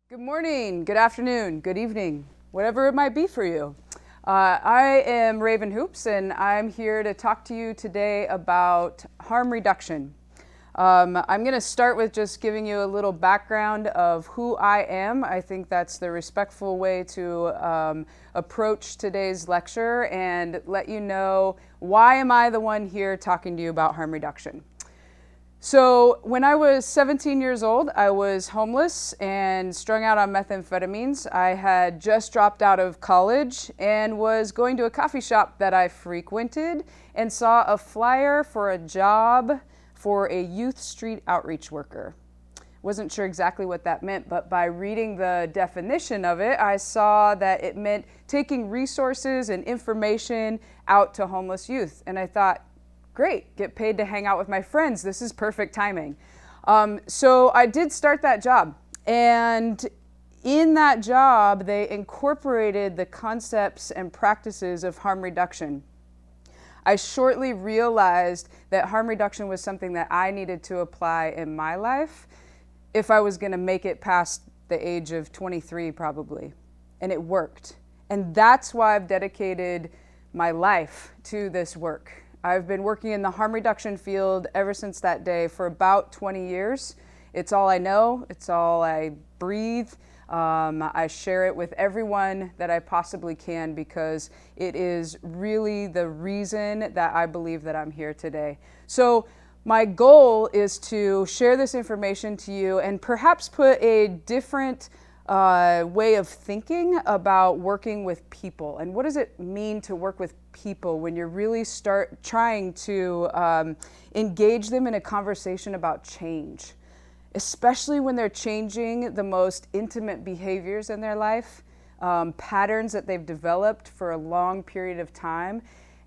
Good morning, good afternoon, good evening, whatever it might be for you. I am Raven Hoops, and I'm here to talk to you today about harm reduction. I'm going to start with just giving you a little background of who I am. I think that's the respectful way to approach today's lecture and let you know why am I the one here talking to you about harm reduction. So when I was 17 years old, I was homeless and strung out on methamphetamines. I had just dropped out of college and was going to a coffee shop that I frequented and saw a flyer for a job for a youth street outreach worker. Wasn't sure exactly what that meant, but by reading the definition of it, I saw that it meant taking resources and information out to homeless youth. And I thought, great, get paid to hang out with my friends. This is perfect timing. So I did start that job. And in that job, they incorporated the concepts and practices of harm reduction. I shortly realized that harm reduction was something that I needed to apply in my life if I was going to make it past the age of 23 probably. And it worked. And that's why I've dedicated my life to this work. I've been working in the harm reduction field ever since that day for about 20 years. It's all I know. It's all I breathe. I share it with everyone that I possibly can because it is really the reason that I believe that I'm here today. So my goal is to share this information to you and perhaps put a different way of thinking about working with people. And what does it mean to work with people when you really start trying to engage them in a conversation about change, especially when they're changing the most intimate behaviors in their life, patterns that they've developed for a long period of time.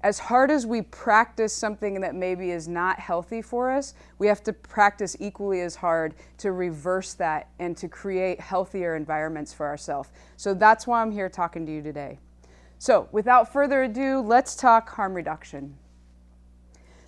As hard as we practice something that maybe is not healthy for us, we have to practice equally as hard to reverse that and to create healthier environments for ourselves. So that's why I'm here talking to you today. So without further ado, let's talk harm reduction.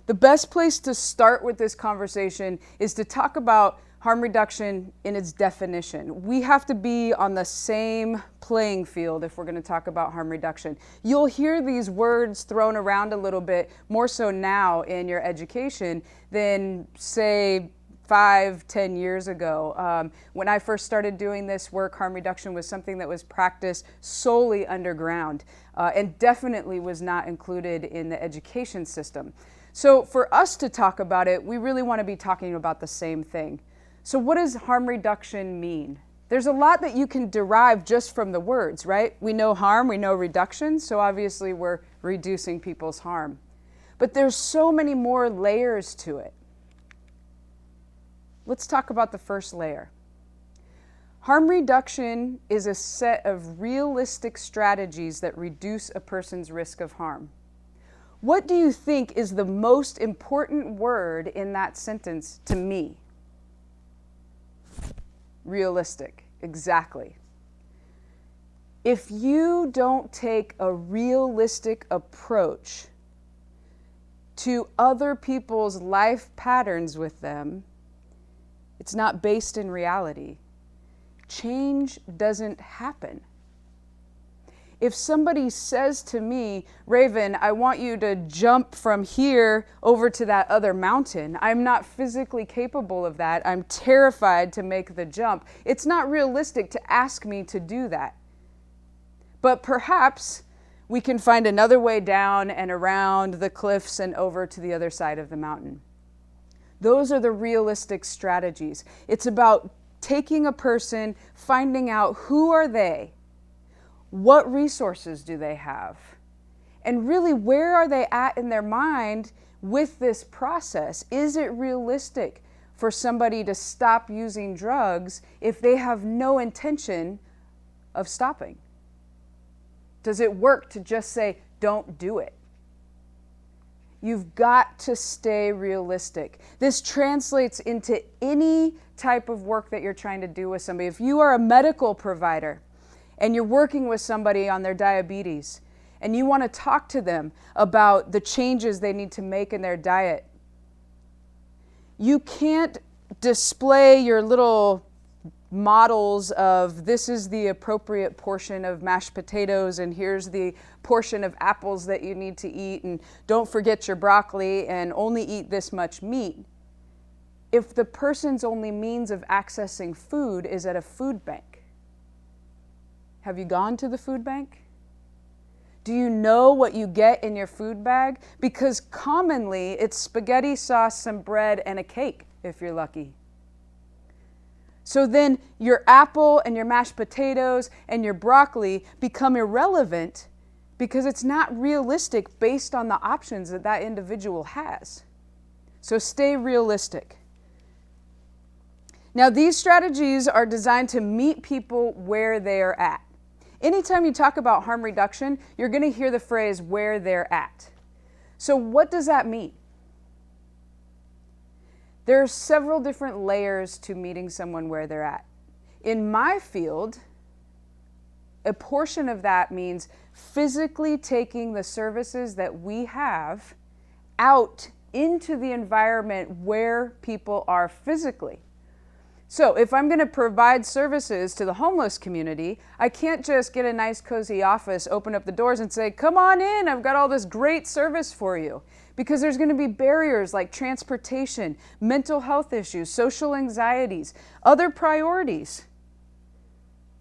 The best place to start with this conversation is to talk about harm reduction in its definition. We have to be on the same playing field if we're going to talk about harm reduction. You'll hear these words thrown around a little bit more so now in your education than, say, 5-10 years ago. When I first started doing this work, harm reduction was something that was practiced solely underground and definitely was not included in the education system. So for us to talk about it, we really want to be talking about the same thing. So what does harm reduction mean? There's a lot that you can derive just from the words, right? We know harm, we know reduction, so obviously we're reducing people's harm. But there's so many more layers to it. Let's talk about the first layer. Harm reduction is a set of realistic strategies that reduce a person's risk of harm. What do you think is the most important word in that sentence to me? Realistic, exactly. If you don't take a realistic approach to other people's life patterns with them, it's not based in reality. Change doesn't happen. If somebody says to me, Raven, I want you to jump from here over to that other mountain, I'm not physically capable of that. I'm terrified to make the jump. It's not realistic to ask me to do that. But perhaps we can find another way down and around the cliffs and over to the other side of the mountain. Those are the realistic strategies. It's about taking a person, finding out who are they, what resources do they have? And really, where are they at in their mind with this process? Is it realistic for somebody to stop using drugs if they have no intention of stopping? Does it work to just say, don't do it? You've got to stay realistic. This translates into any type of work that you're trying to do with somebody. If you are a medical provider, and you're working with somebody on their diabetes, and you want to talk to them about the changes they need to make in their diet, you can't display your little models of this is the appropriate portion of mashed potatoes and here's the portion of apples that you need to eat and don't forget your broccoli and only eat this much meat. If the person's only means of accessing food is at a food bank, have you gone to the food bank? Do you know what you get in your food bag? Because commonly it's spaghetti sauce, some bread, and a cake if you're lucky. So then your apple and your mashed potatoes and your broccoli become irrelevant because it's not realistic based on the options that that individual has. So stay realistic. Now, these strategies are designed to meet people where they are at. Anytime you talk about harm reduction, you're going to hear the phrase where they're at. So what does that mean? There are several different layers to meeting someone where they're at. In my field, a portion of that means physically taking the services that we have out into the environment where people are physically. So if I'm going to provide services to the homeless community, I can't just get a nice cozy office, open up the doors and say, come on in, I've got all this great service for you. Because there's going to be barriers like transportation, mental health issues, social anxieties, other priorities.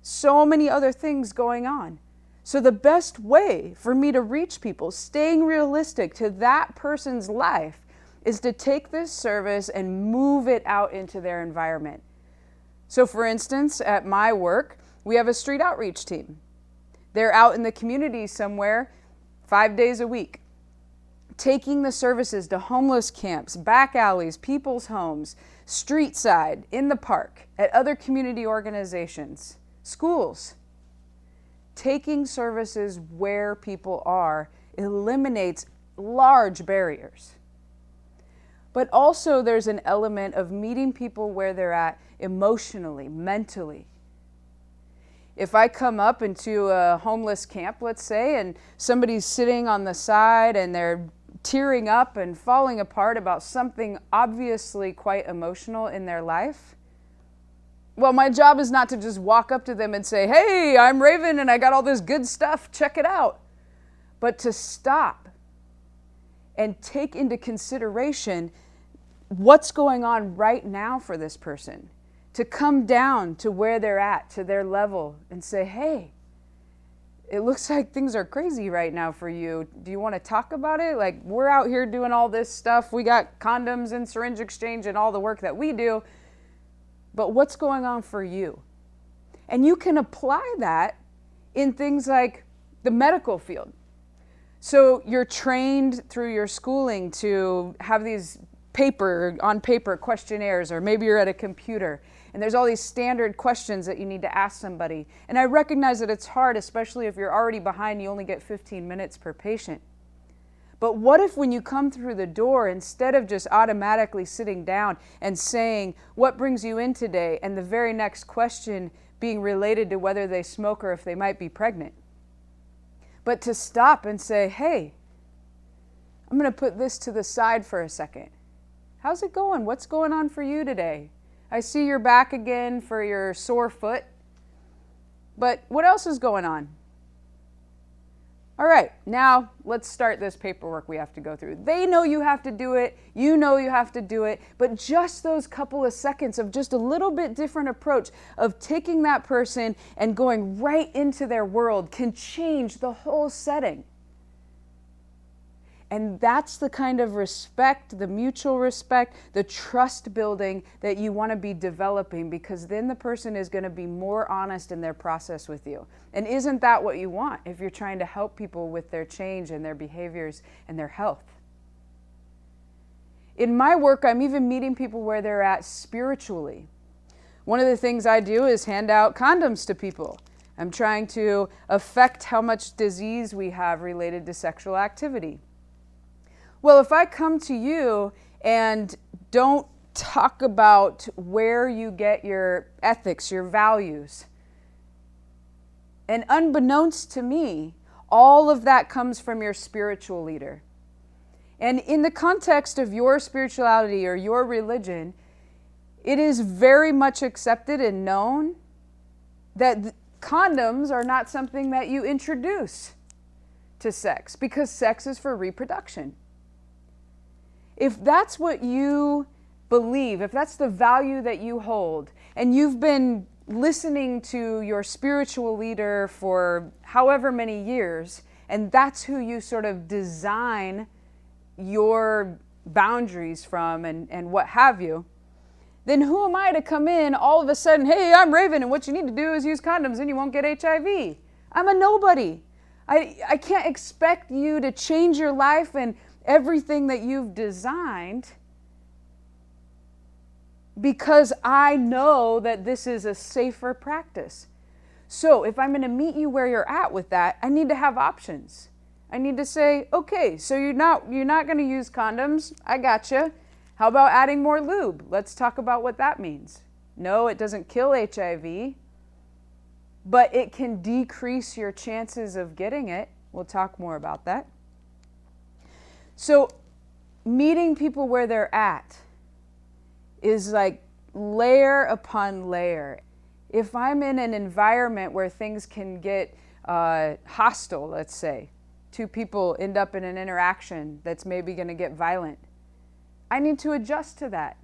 So many other things going on. So the best way for me to reach people, staying realistic to that person's life, is to take this service and move it out into their environment. So for instance, at my work, we have a street outreach team. They're out in the community somewhere 5 days a week, taking the services to homeless camps, back alleys, people's homes, street side, in the park, at other community organizations, schools. Taking services where people are eliminates large barriers. But also there's an element of meeting people where they're at emotionally, mentally. If I come up into a homeless camp, let's say, and somebody's sitting on the side and they're tearing up and falling apart about something obviously quite emotional in their life, well, my job is not to just walk up to them and say, hey, I'm Raven and I got all this good stuff, check it out. But to stop and take into consideration what's going on right now for this person. To come down to where they're at, to their level, and say, hey, it looks like things are crazy right now for you. Do you want to talk about it? Like, we're out here doing all this stuff. We got condoms and syringe exchange and all the work that we do. But what's going on for you? And you can apply that in things like the medical field. So you're trained through your schooling to have these on paper questionnaires, or maybe you're at a computer and there's all these standard questions that you need to ask somebody. And I recognize that it's hard, especially if you're already behind, you only get 15 minutes per patient. But what if when you come through the door, instead of just automatically sitting down and saying, what brings you in today? And the very next question being related to whether they smoke or if they might be pregnant. But to stop and say, hey, I'm going to put this to the side for a second. How's it going? What's going on for you today? I see you're back again for your sore foot. But what else is going on? All right, now let's start this paperwork we have to go through. They know you have to do it. You know you have to do it. But just those couple of seconds of just a little bit different approach of taking that person and going right into their world can change the whole setting. And that's the kind of respect, the mutual respect, the trust building that you want to be developing, because then the person is going to be more honest in their process with you. And isn't that what you want if you're trying to help people with their change and their behaviors and their health? In my work, I'm even meeting people where they're at spiritually. One of the things I do is hand out condoms to people. I'm trying to affect how much disease we have related to sexual activity. Well, if I come to you and don't talk about where you get your ethics, your values, and unbeknownst to me, all of that comes from your spiritual leader. And in the context of your spirituality or your religion, it is very much accepted and known that condoms are not something that you introduce to sex, because sex is for reproduction. If that's what you believe, if that's the value that you hold, and you've been listening to your spiritual leader for however many years, and that's who you sort of design your boundaries from and what have you, then who am I to come in all of a sudden, hey, I'm Raven, and what you need to do is use condoms and you won't get HIV. I'm a nobody. I can't expect you to change your life and everything that you've designed because I know that this is a safer practice. So if I'm going to meet you where you're at with that, I need to have options. I need to say, okay, so you're not going to use condoms. I gotcha. How about adding more lube? Let's talk about what that means. No, it doesn't kill HIV, but it can decrease your chances of getting it. We'll talk more about that. So meeting people where they're at is like layer upon layer. If I'm in an environment where things can get hostile, let's say, two people end up in an interaction that's maybe going to get violent, I need to adjust to that.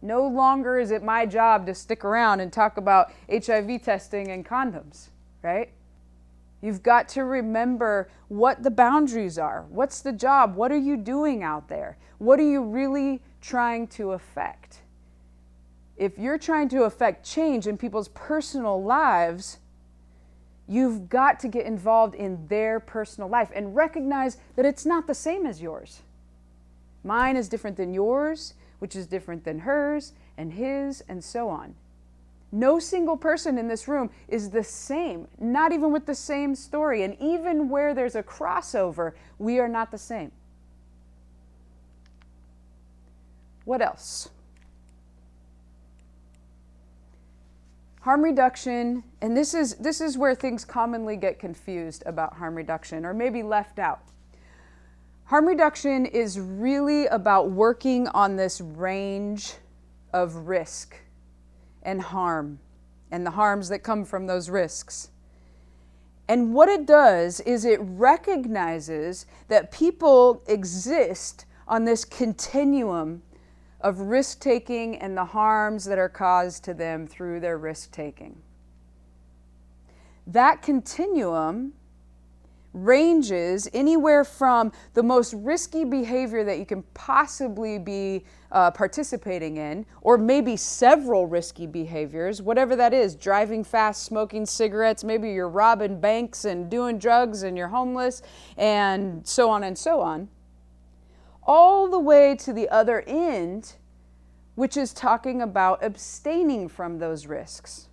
No longer is it my job to stick around and talk about HIV testing and condoms, right? You've got to remember what the boundaries are. What's the job? What are you doing out there? What are you really trying to affect? If you're trying to affect change in people's personal lives, you've got to get involved in their personal life and recognize that it's not the same as yours. Mine is different than yours, which is different than hers and his, and so on. No single person in this room is the same, not even with the same story. And even where there's a crossover, we are not the same. What else? Harm reduction, and this is where things commonly get confused about harm reduction, or maybe left out. Harm reduction is really about working on this range of risk and harm, and the harms that come from those risks. And what it does is it recognizes that people exist on this continuum of risk-taking and the harms that are caused to them through their risk-taking. That continuum ranges anywhere from the most risky behavior that you can possibly be participating in, or maybe several risky behaviors, whatever that is, driving fast, smoking cigarettes, maybe you're robbing banks and doing drugs and you're homeless, and so on, all the way to the other end, which is talking about abstaining from those risks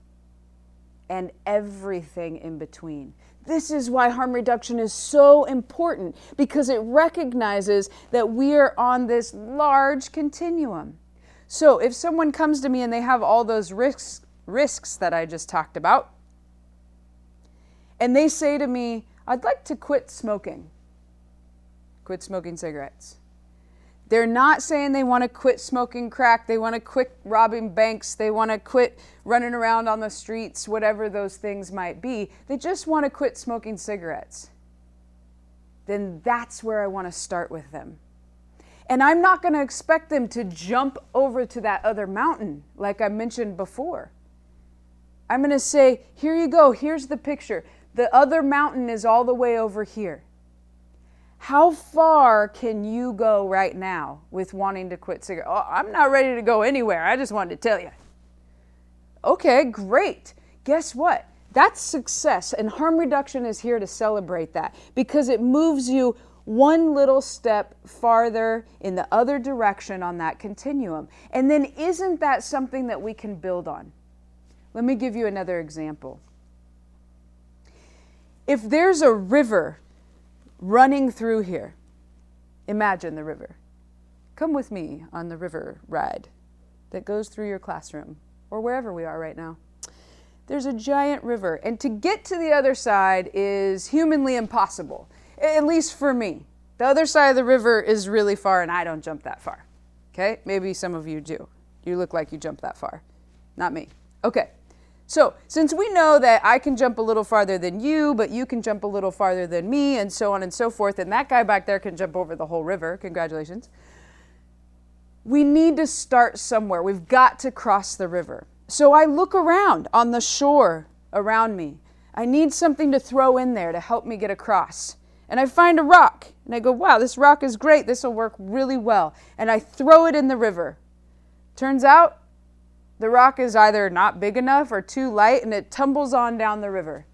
and everything in between. This is why harm reduction is so important, because it recognizes that we are on this large continuum. So if someone comes to me and they have all those risks that I just talked about, and they say to me, I'd like to quit smoking cigarettes. They're not saying they want to quit smoking crack, they want to quit robbing banks, they want to quit running around on the streets, whatever those things might be. They just want to quit smoking cigarettes. Then that's where I want to start with them. And I'm not going to expect them to jump over to that other mountain like I mentioned before. I'm going to say, here you go, here's the picture. The other mountain is all the way over here. How far can you go right now with wanting to quit cigarettes? Oh, I'm not ready to go anywhere. I just wanted to tell you. Okay, great. Guess what? That's success, and harm reduction is here to celebrate that, because it moves you one little step farther in the other direction on that continuum. And then isn't that something that we can build on? Let me give you another example. If there's a river running through here, imagine the river. Come with me on the river ride that goes through your classroom or wherever we are right now. There's a giant river, and to get to the other side is humanly impossible, at least for me. The other side of the river is really far, and I don't jump that far. Okay? Maybe some of you do. You look like you jumped that far. Not me. Okay. So since we know that I can jump a little farther than you, but you can jump a little farther than me, and so on and so forth, and that guy back there can jump over the whole river, congratulations, we need to start somewhere. We've got to cross the river. So I look around on the shore around me. I need something to throw in there to help me get across. And I find a rock, and I go, wow, this rock is great. This will work really well. And I throw it in the river. Turns out, the rock is either not big enough or too light, and it tumbles on down the river.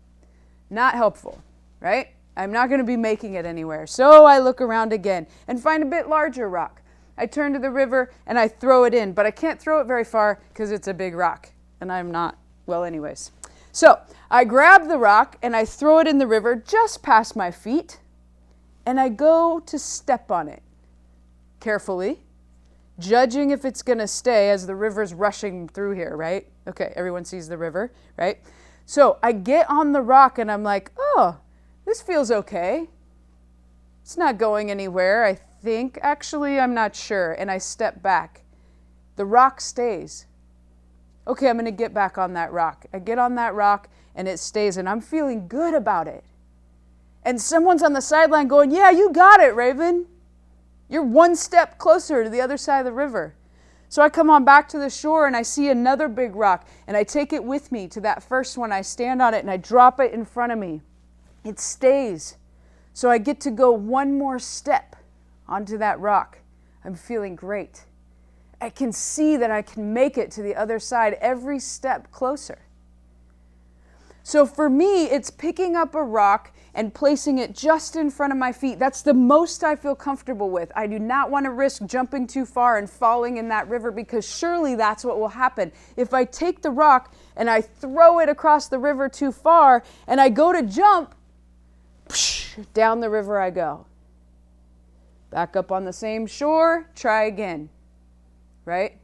Not helpful, right? I'm not going to be making it anywhere. So I look around again and find a bit larger rock. I turn to the river and I throw it in, but I can't throw it very far because it's a big rock, and I'm not, well, anyways. So I grab the rock and I throw it in the river just past my feet, and I go to step on it carefully, judging if it's going to stay as the river's rushing through here, right? Okay, everyone sees the river, right? So I get on the rock and I'm like, oh, this feels okay. It's not going anywhere, I think. Actually, I'm not sure. And I step back. The rock stays. Okay, I'm going to get back on that rock. I get on that rock and it stays, and I'm feeling good about it. And someone's on the sideline going, yeah, you got it, Raven. You're one step closer to the other side of the river. So I come on back to the shore and I see another big rock, and I take it with me to that first one. I stand on it and I drop it in front of me. It stays. So I get to go one more step onto that rock. I'm feeling great. I can see that I can make it to the other side every step closer. So for me, it's picking up a rock and placing it just in front of my feet. That's the most I feel comfortable with. I do not want to risk jumping too far and falling in that river, because surely that's what will happen. If I take the rock and I throw it across the river too far and I go to jump, down the river I go. Back up on the same shore, try again, right?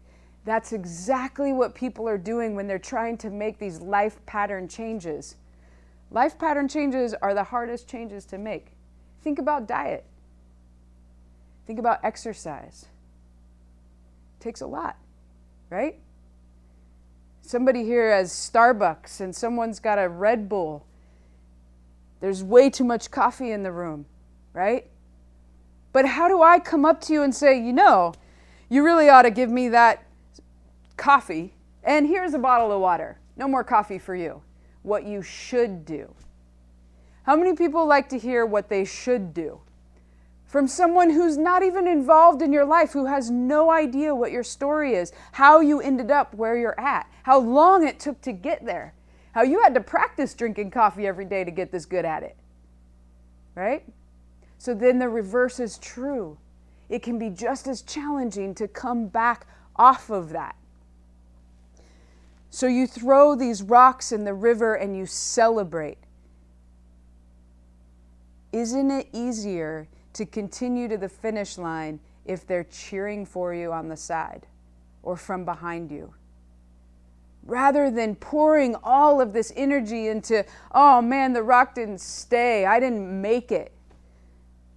That's exactly what people are doing when they're trying to make these life pattern changes. Life pattern changes are the hardest changes to make. Think about diet. Think about exercise. It takes a lot, right? Somebody here has Starbucks and someone's got a Red Bull. There's way too much coffee in the room, right? But how do I come up to you and say, you know, you really ought to give me that coffee, and here's a bottle of water. No more coffee for you. What you should do. How many people like to hear what they should do from someone who's not even involved in your life, who has no idea what your story is, how you ended up where you're at, how long it took to get there, how you had to practice drinking coffee every day to get this good at it, right? So then the reverse is true. It can be just as challenging to come back off of that. So you throw these rocks in the river and you celebrate. Isn't it easier to continue to the finish line if they're cheering for you on the side or from behind you? Rather than pouring all of this energy into, oh man, the rock didn't stay, I didn't make it.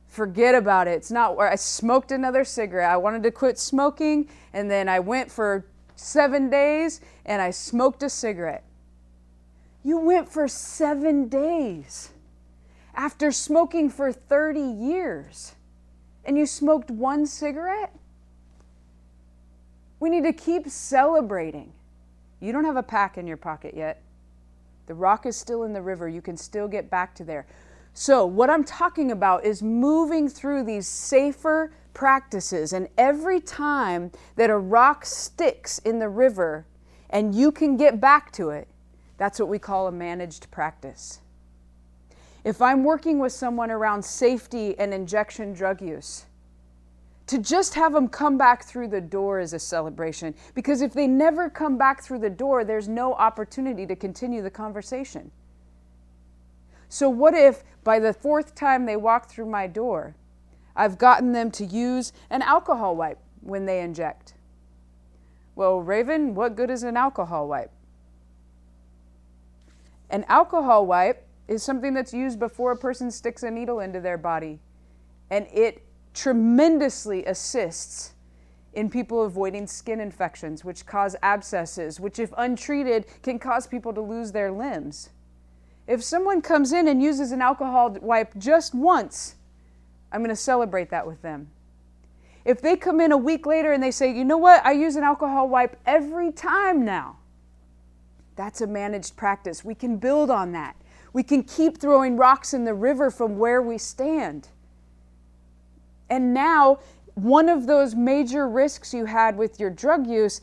Forget about it. It's not where I smoked another cigarette. I wanted to quit smoking, and then I went for 7 days and I smoked a cigarette. You went for 7 days after smoking for 30 years, and you smoked one cigarette? We need to keep celebrating. You don't have a pack in your pocket yet. The rock is still in the river. You can still get back to there. So what I'm talking about is moving through these safer practices, and every time that a rock sticks in the river and you can get back to it, that's what we call a managed practice. If I'm working with someone around safety and injection drug use, to just have them come back through the door is a celebration, because if they never come back through the door, there's no opportunity to continue the conversation. So what if by the 4th time they walk through my door, I've gotten them to use an alcohol wipe when they inject? Well, Raven, what good is an alcohol wipe? An alcohol wipe is something that's used before a person sticks a needle into their body, and it tremendously assists in people avoiding skin infections, which cause abscesses, which if untreated can cause people to lose their limbs. If someone comes in and uses an alcohol wipe just once, I'm going to celebrate that with them. If they come in a week later and they say, you know what, I use an alcohol wipe every time now, that's a managed practice. We can build on that. We can keep throwing rocks in the river from where we stand. And now, one of those major risks you had with your drug use,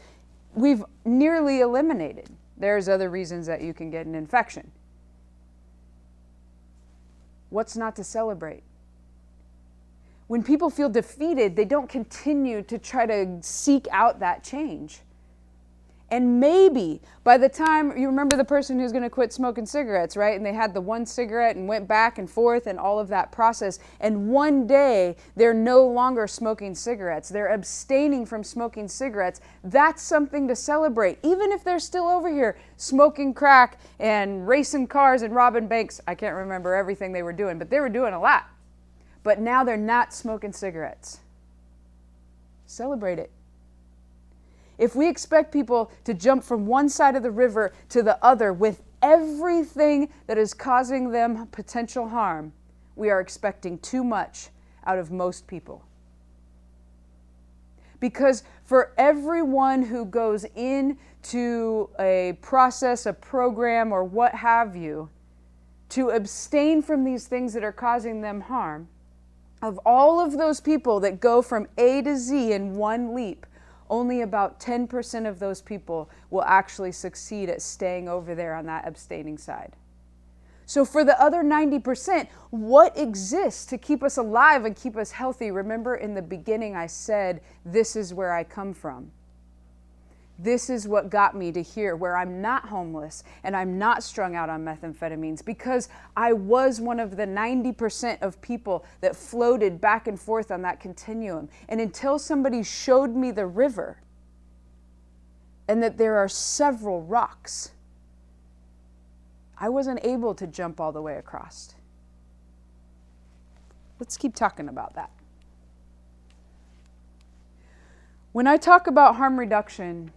we've nearly eliminated. There's other reasons that you can get an infection. What's not to celebrate? When people feel defeated, they don't continue to try to seek out that change. And maybe by the time, you remember the person who's going to quit smoking cigarettes, right? And they had the one cigarette and went back and forth and all of that process. And one day they're no longer smoking cigarettes. They're abstaining from smoking cigarettes. That's something to celebrate. Even if they're still over here smoking crack and racing cars and robbing banks. I can't remember everything they were doing, but they were doing a lot. But now they're not smoking cigarettes. Celebrate it. If we expect people to jump from one side of the river to the other with everything that is causing them potential harm, we are expecting too much out of most people. Because for everyone who goes into a process, a program, or what have you, to abstain from these things that are causing them harm, of all of those people that go from A to Z in one leap, only about 10% of those people will actually succeed at staying over there on that abstaining side. So for the other 90%, what exists to keep us alive and keep us healthy? Remember in the beginning I said, this is where I come from. This is what got me to here, where I'm not homeless and I'm not strung out on methamphetamines, because I was one of the 90% of people that floated back and forth on that continuum. And until somebody showed me the river and that there are several rocks, I wasn't able to jump all the way across. Let's keep talking about that. When I talk about harm reduction,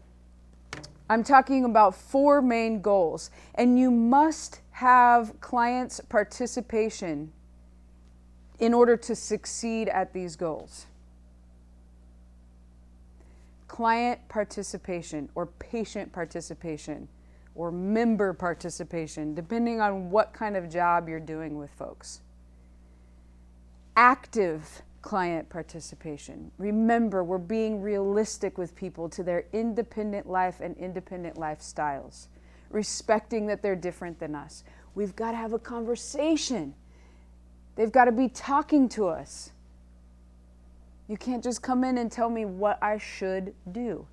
I'm talking about 4 main goals, and you must have clients' participation in order to succeed at these goals. Client participation, or patient participation, or member participation, depending on what kind of job you're doing with folks. Active client participation. Remember, we're being realistic with people to their independent life and independent lifestyles, respecting that they're different than us. We've got to have a conversation. They've got to be talking to us. You can't just come in and tell me what I should do.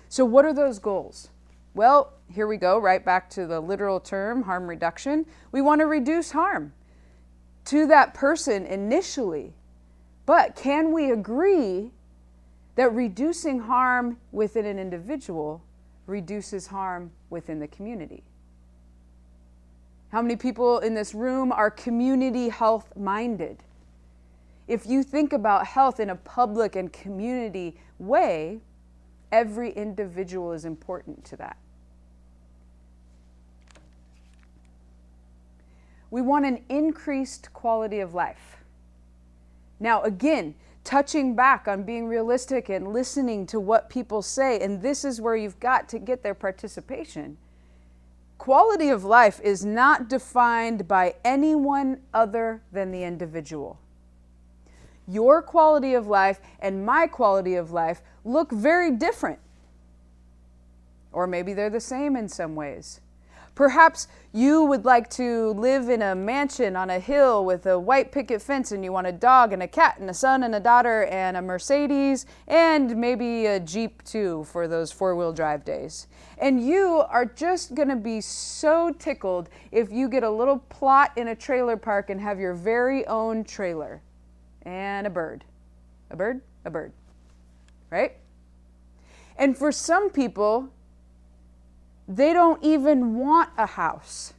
So what are those goals? Well, here we go, right back to the literal term, harm reduction. We want to reduce harm to that person initially. But can we agree that reducing harm within an individual reduces harm within the community? How many people in this room are community health minded? If you think about health in a public and community way, every individual is important to that. We want an increased quality of life. Now, again, touching back on being realistic and listening to what people say, and this is where you've got to get their participation. Quality of life is not defined by anyone other than the individual. Your quality of life and my quality of life look very different. Or maybe they're the same in some ways. Perhaps you would like to live in a mansion on a hill with a white picket fence, and you want a dog and a cat and a son and a daughter and a Mercedes and maybe a Jeep too for those 4-wheel drive days. And you are just going to be so tickled if you get a little plot in a trailer park and have your very own trailer and a bird. A bird? A bird. Right? And for some people, they don't even want a house.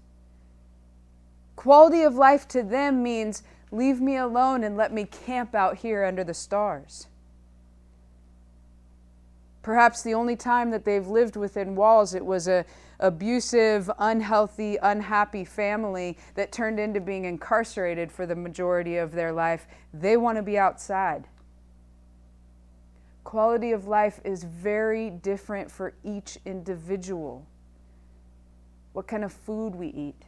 Quality of life to them means leave me alone and let me camp out here under the stars. Perhaps the only time that they've lived within walls, it was a abusive, unhealthy, unhappy family that turned into being incarcerated for the majority of their life. They want to be outside. Quality of life is very different for each individual. What kind of food we eat,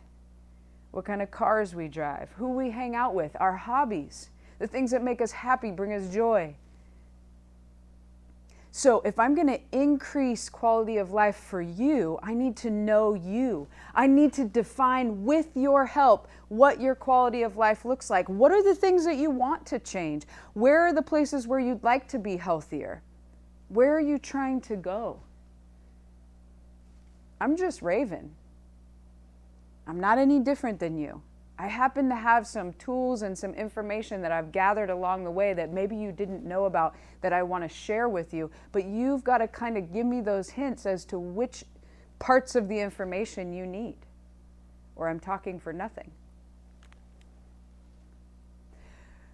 what kind of cars we drive, who we hang out with, our hobbies, the things that make us happy, bring us joy. So if I'm going to increase quality of life for you, I need to know you. I need to define with your help what your quality of life looks like. What are the things that you want to change? Where are the places where you'd like to be healthier? Where are you trying to go? I'm just Raven. I'm not any different than you. I happen to have some tools and some information that I've gathered along the way that maybe you didn't know about that I want to share with you, but you've got to kind of give me those hints as to which parts of the information you need, or I'm talking for nothing.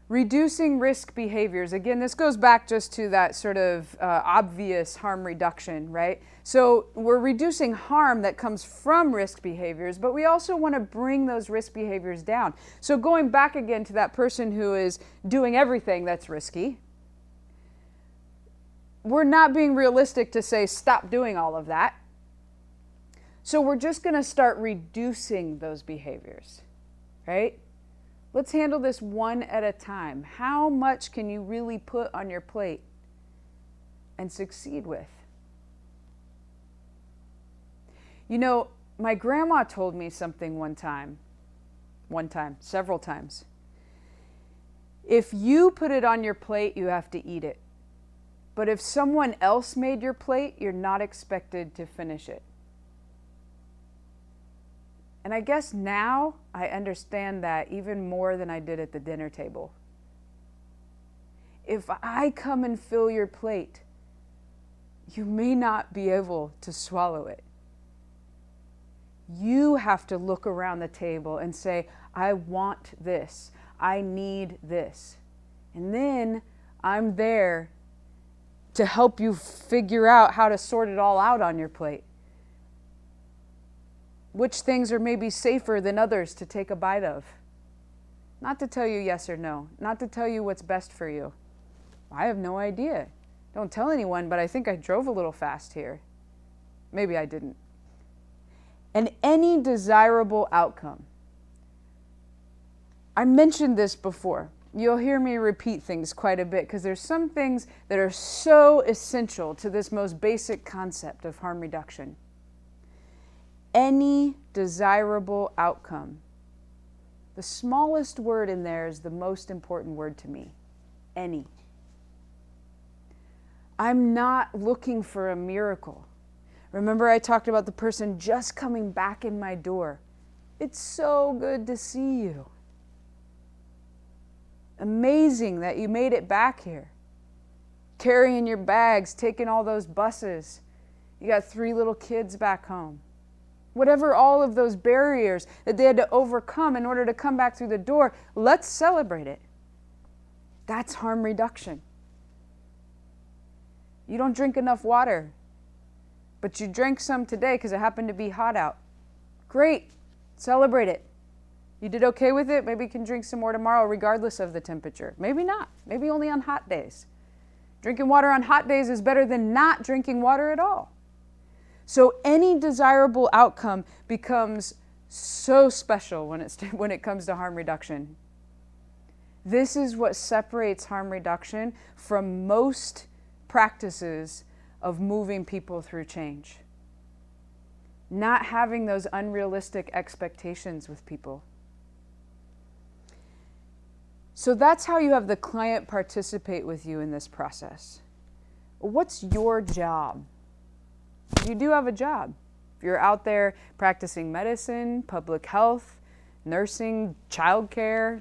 Reducing risk behaviors. Again, this goes back just to that sort of obvious harm reduction, right? So we're reducing harm that comes from risk behaviors, but we also want to bring those risk behaviors down. So going back again to that person who is doing everything that's risky, we're not being realistic to say stop doing all of that. So we're just going to start reducing those behaviors, right? Let's handle this one at a time. How much can you really put on your plate and succeed with? You know, my grandma told me something one time, several times. If you put it on your plate, you have to eat it. But if someone else made your plate, you're not expected to finish it. And I guess now I understand that even more than I did at the dinner table. If I come and fill your plate, you may not be able to swallow it. You have to look around the table and say, I want this. I need this. And then I'm there to help you figure out how to sort it all out on your plate. Which things are maybe safer than others to take a bite of. Not to tell you yes or no. Not to tell you what's best for you. I have no idea. Don't tell anyone, but I think I drove a little fast here. Maybe I didn't. And any desirable outcome. I mentioned this before. You'll hear me repeat things quite a bit because there's some things that are so essential to this most basic concept of harm reduction. Any desirable outcome. The smallest word in there is the most important word to me. Any. I'm not looking for a miracle. Remember I talked about the person just coming back in my door. It's so good to see you. Amazing that you made it back here. Carrying your bags, taking all those buses. You got 3 little kids back home. Whatever all of those barriers that they had to overcome in order to come back through the door, let's celebrate it. That's harm reduction. You don't drink enough water, but you drank some today because it happened to be hot out. Great, celebrate it. You did okay with it, maybe you can drink some more tomorrow regardless of the temperature. Maybe not, maybe only on hot days. Drinking water on hot days is better than not drinking water at all. So any desirable outcome becomes so special when it comes to harm reduction. This is what separates harm reduction from most practices of moving people through change. Not having those unrealistic expectations with people. So that's how you have the client participate with you in this process. What's your job? You do have a job. If you're out there practicing medicine, public health, nursing, childcare,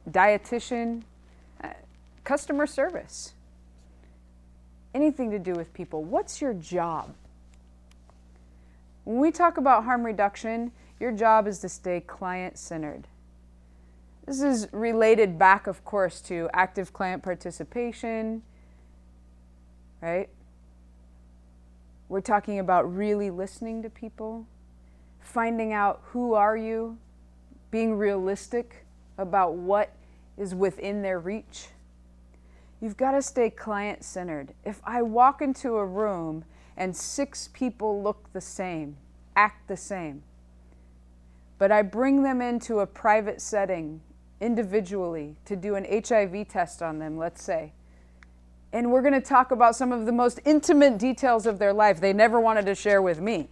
dietitian, customer service, anything to do with people, what's your job? When we talk about harm reduction, your job is to stay client-centered. This is related back, of course, to active client participation, right? We're talking about really listening to people, finding out who are you, being realistic about what is within their reach. You've got to stay client-centered. If I walk into a room and 6 people look the same, act the same, but I bring them into a private setting individually to do an HIV test on them, let's say, and we're going to talk about some of the most intimate details of their life they never wanted to share with me.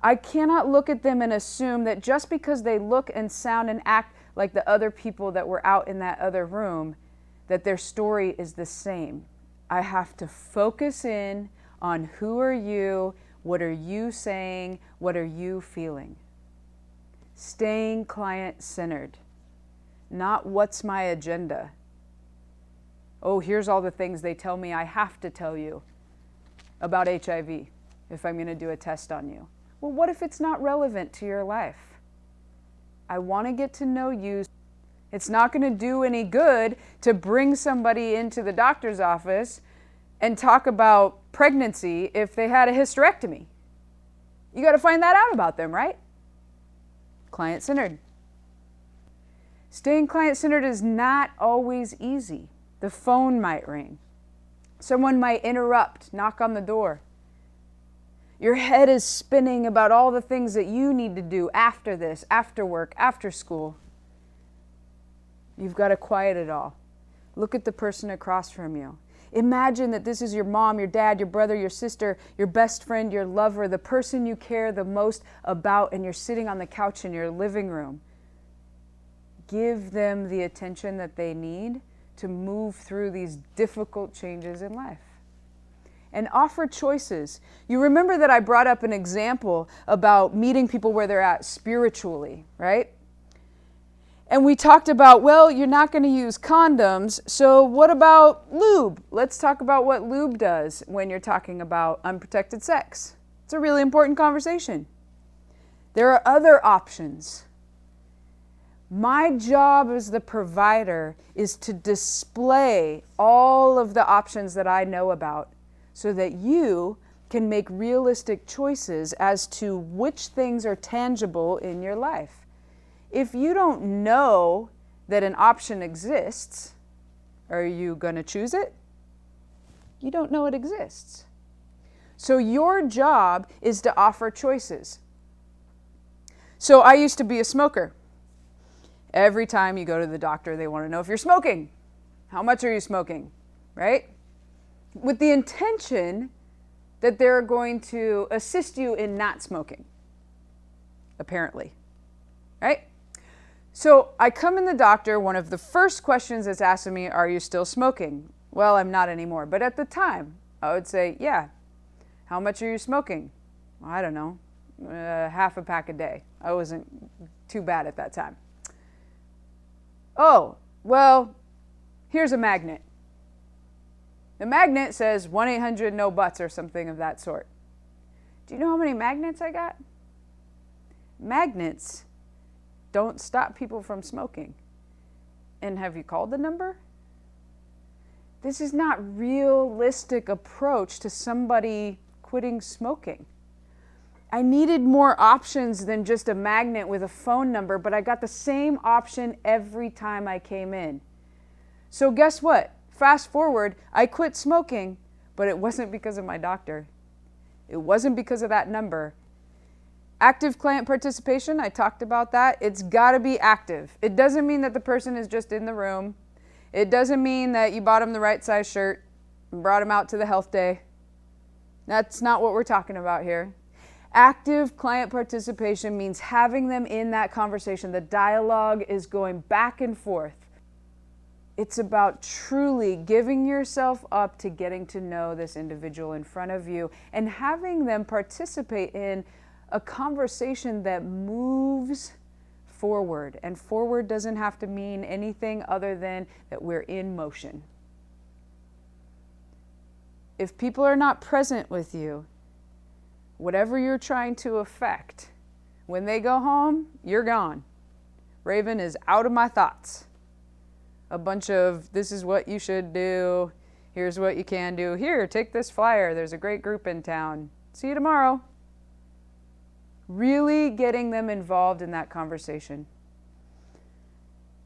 I cannot look at them and assume that just because they look and sound and act like the other people that were out in that other room, that their story is the same. I have to focus in on who are you, what are you saying, what are you feeling. Staying client-centered, not what's my agenda. Oh, here's all the things they tell me I have to tell you about HIV if I'm going to do a test on you. Well, what if it's not relevant to your life? I want to get to know you. It's not going to do any good to bring somebody into the doctor's office and talk about pregnancy if they had a hysterectomy. You got to find that out about them, right? Client-centered. Staying client-centered is not always easy. The phone might ring. Someone might interrupt, knock on the door. Your head is spinning about all the things that you need to do after this, after work, after school. You've got to quiet it all. Look at the person across from you. Imagine that this is your mom, your dad, your brother, your sister, your best friend, your lover, the person you care the most about, and you're sitting on the couch in your living room. Give them the attention that they need to move through these difficult changes in life. And offer choices. You remember that I brought up an example about meeting people where they're at spiritually, right? And we talked about, well, you're not going to use condoms, so what about lube? Let's talk about what lube does when you're talking about unprotected sex. It's a really important conversation. There are other options. My job as the provider is to display all of the options that I know about so that you can make realistic choices as to which things are tangible in your life. If you don't know that an option exists, are you going to choose it? You don't know it exists. So your job is to offer choices. So I used to be a smoker. Every time you go to the doctor, they want to know if you're smoking. How much are you smoking, right? With the intention that they're going to assist you in not smoking, apparently, right? So I come in the doctor, one of the first questions that's asked of me, are you still smoking? Well, I'm not anymore. But at the time, I would say, yeah. How much are you smoking? Well, I don't know, half a pack a day. I wasn't too bad at that time. Oh, well, here's a magnet. The magnet says 1-800-NO-BUTS or something of that sort. Do you know how many magnets I got? Magnets don't stop people from smoking. And have you called the number? This is not realistic approach to somebody quitting smoking. I needed more options than just a magnet with a phone number, but I got the same option every time I came in. So guess what? Fast forward, I quit smoking, but it wasn't because of my doctor. It wasn't because of that number. Active client participation, I talked about that. It's got to be active. It doesn't mean that the person is just in the room. It doesn't mean that you bought them the right size shirt and brought them out to the health day. That's not what we're talking about here. Active client participation means having them in that conversation. The dialogue is going back and forth. It's about truly giving yourself up to getting to know this individual in front of you and having them participate in a conversation that moves forward. And forward doesn't have to mean anything other than that we're in motion. If people are not present with you, whatever you're trying to affect, when they go home, you're gone. Raven is out of my thoughts. A bunch of, this is what you should do. Here's what you can do. Here, take this flyer. There's a great group in town. See you tomorrow. Really getting them involved in that conversation.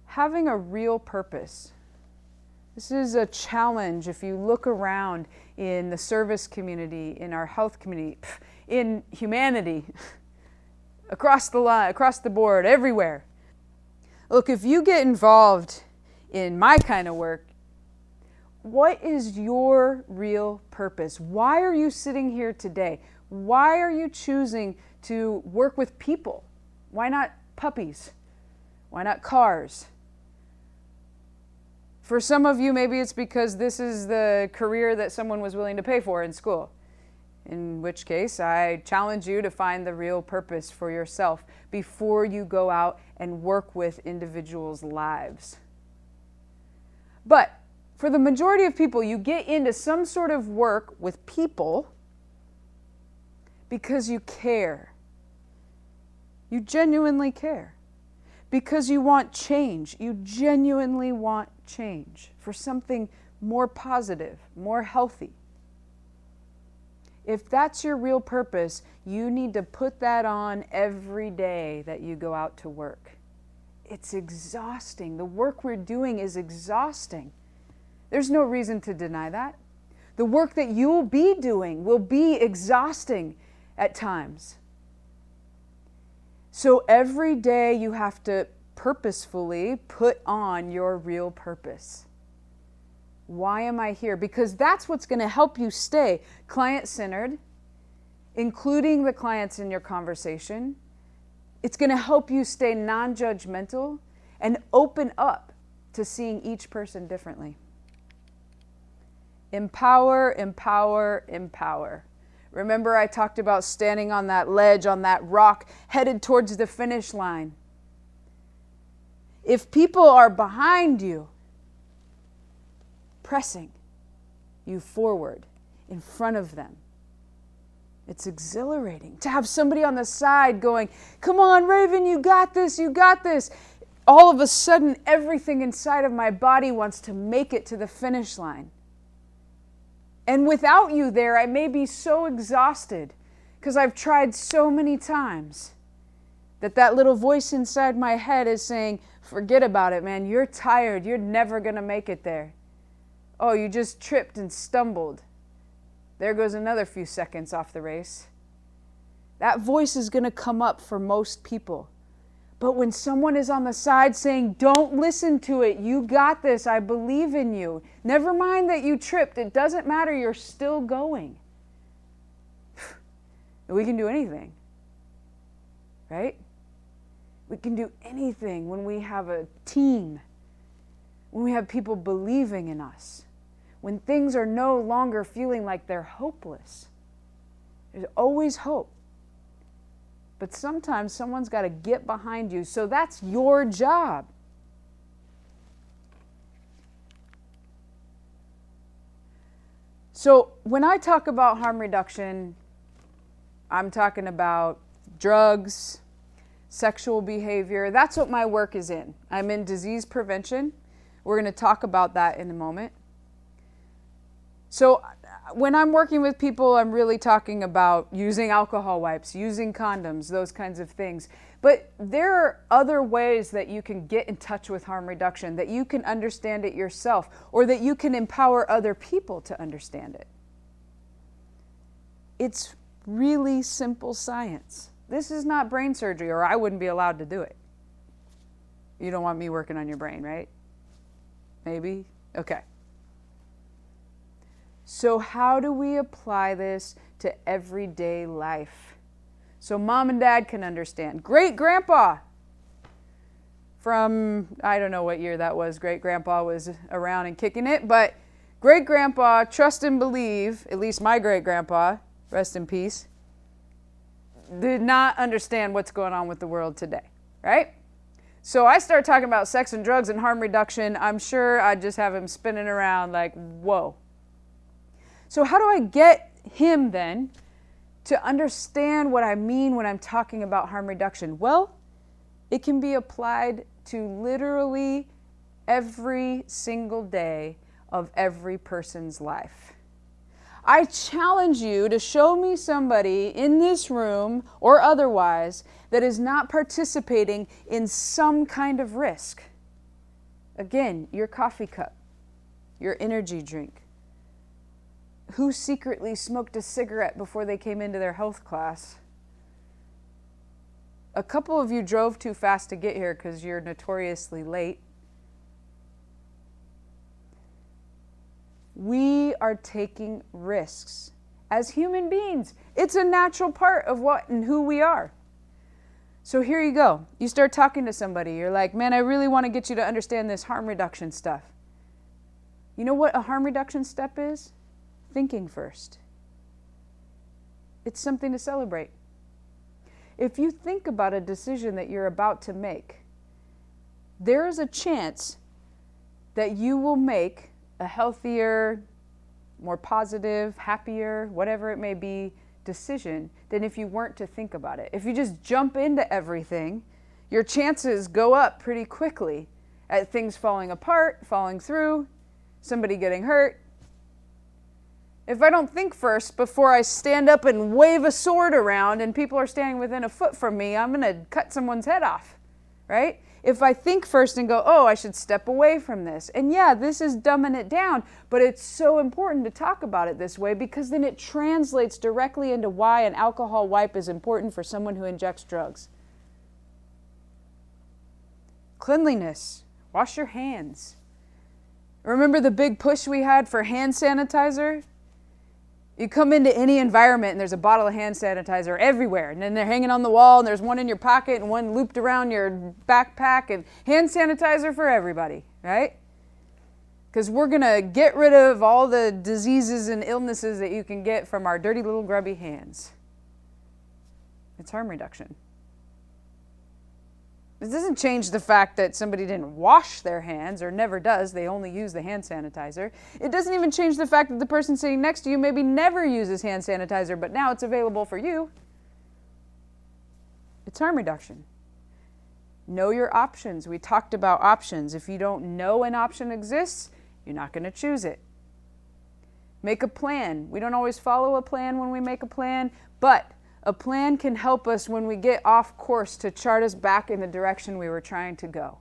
Having a real purpose. This is a challenge if you look around in the service community, in our health community, in humanity, across the line, across the board, everywhere. Look, if you get involved in my kind of work, what is your real purpose? Why are you sitting here today? Why are you choosing to work with people? Why not puppies? Why not cars? For some of you, maybe it's because this is the career that someone was willing to pay for in school. In which case, I challenge you to find the real purpose for yourself before you go out and work with individuals' lives. But for the majority of people, you get into some sort of work with people because you care. You genuinely care. Because you want change. You genuinely want change for something more positive, more healthy. If that's your real purpose, you need to put that on every day that you go out to work. It's exhausting. The work we're doing is exhausting. There's no reason to deny that. The work that you'll be doing will be exhausting at times. So every day you have to purposefully put on your real purpose. Why am I here? Because that's what's going to help you stay client-centered, including the clients in your conversation. It's going to help you stay non-judgmental and open up to seeing each person differently. Empower, empower, empower. Remember I talked about standing on that ledge, on that rock, headed towards the finish line. If people are behind you, pressing you forward in front of them, it's exhilarating to have somebody on the side going, come on, Raven, you got this, you got this. All of a sudden, everything inside of my body wants to make it to the finish line. And without you there, I may be so exhausted because I've tried so many times that little voice inside my head is saying, forget about it, man. You're tired. You're never going to make it there. Oh, you just tripped and stumbled. There goes another few seconds off the race. That voice is going to come up for most people. But when someone is on the side saying, don't listen to it, you got this, I believe in you. Never mind that you tripped, it doesn't matter, you're still going. We can do anything, right? We can do anything when we have a team, when we have people believing in us, when things are no longer feeling like they're hopeless. There's always hope. But sometimes someone's got to get behind you. So that's your job. So when I talk about harm reduction, I'm talking about drugs, sexual behavior. That's what my work is in. I'm in disease prevention. We're going to talk about that in a moment. So when I'm working with people, I'm really talking about using alcohol wipes, using condoms, those kinds of things. But there are other ways that you can get in touch with harm reduction, that you can understand it yourself, or that you can empower other people to understand it. It's really simple science. This is not brain surgery, or I wouldn't be allowed to do it. You don't want me working on your brain, right? Maybe? Okay. So how do we apply this to everyday life? So mom and dad can understand. Great grandpa from, I don't know what year that was, great grandpa was around and kicking it, but great grandpa, trust and believe, at least my great grandpa, rest in peace, did not understand what's going on with the world today, right? So I start talking about sex and drugs and harm reduction, I'm sure I'd just have him spinning around like, whoa. So how do I get him then to understand what I mean when I'm talking about harm reduction? Well, it can be applied to literally every single day of every person's life. I challenge you to show me somebody in this room or otherwise that is not participating in some kind of risk. Again, your coffee cup, your energy drink. Who secretly smoked a cigarette before they came into their health class? A couple of you drove too fast to get here because you're notoriously late. We are taking risks as human beings. It's a natural part of what and who we are. So here you go. You start talking to somebody. You're like, man, I really want to get you to understand this harm reduction stuff. You know what a harm reduction step is? Thinking first. It's something to celebrate. If you think about a decision that you're about to make, there is a chance that you will make a healthier, more positive, happier, whatever it may be, decision than if you weren't to think about it. If you just jump into everything, your chances go up pretty quickly at things falling apart, falling through, somebody getting hurt. If I don't think first before I stand up and wave a sword around and people are standing within a foot from me, I'm going to cut someone's head off, right? If I think first and go, oh, I should step away from this. And yeah, this is dumbing it down, but it's so important to talk about it this way because then it translates directly into why an alcohol wipe is important for someone who injects drugs. Cleanliness. Wash your hands. Remember the big push we had for hand sanitizer? You come into any environment and there's a bottle of hand sanitizer everywhere. And then they're hanging on the wall and there's one in your pocket and one looped around your backpack and hand sanitizer for everybody, right? Because we're going to get rid of all the diseases and illnesses that you can get from our dirty little grubby hands. It's harm reduction. This doesn't change the fact that somebody didn't wash their hands or never does. They only use the hand sanitizer. It doesn't even change the fact that the person sitting next to you maybe never uses hand sanitizer, but now it's available for you. It's harm reduction. Know your options. We talked about options. If you don't know an option exists, you're not going to choose it. Make a plan. We don't always follow a plan when we make a plan, but a plan can help us when we get off course to chart us back in the direction we were trying to go.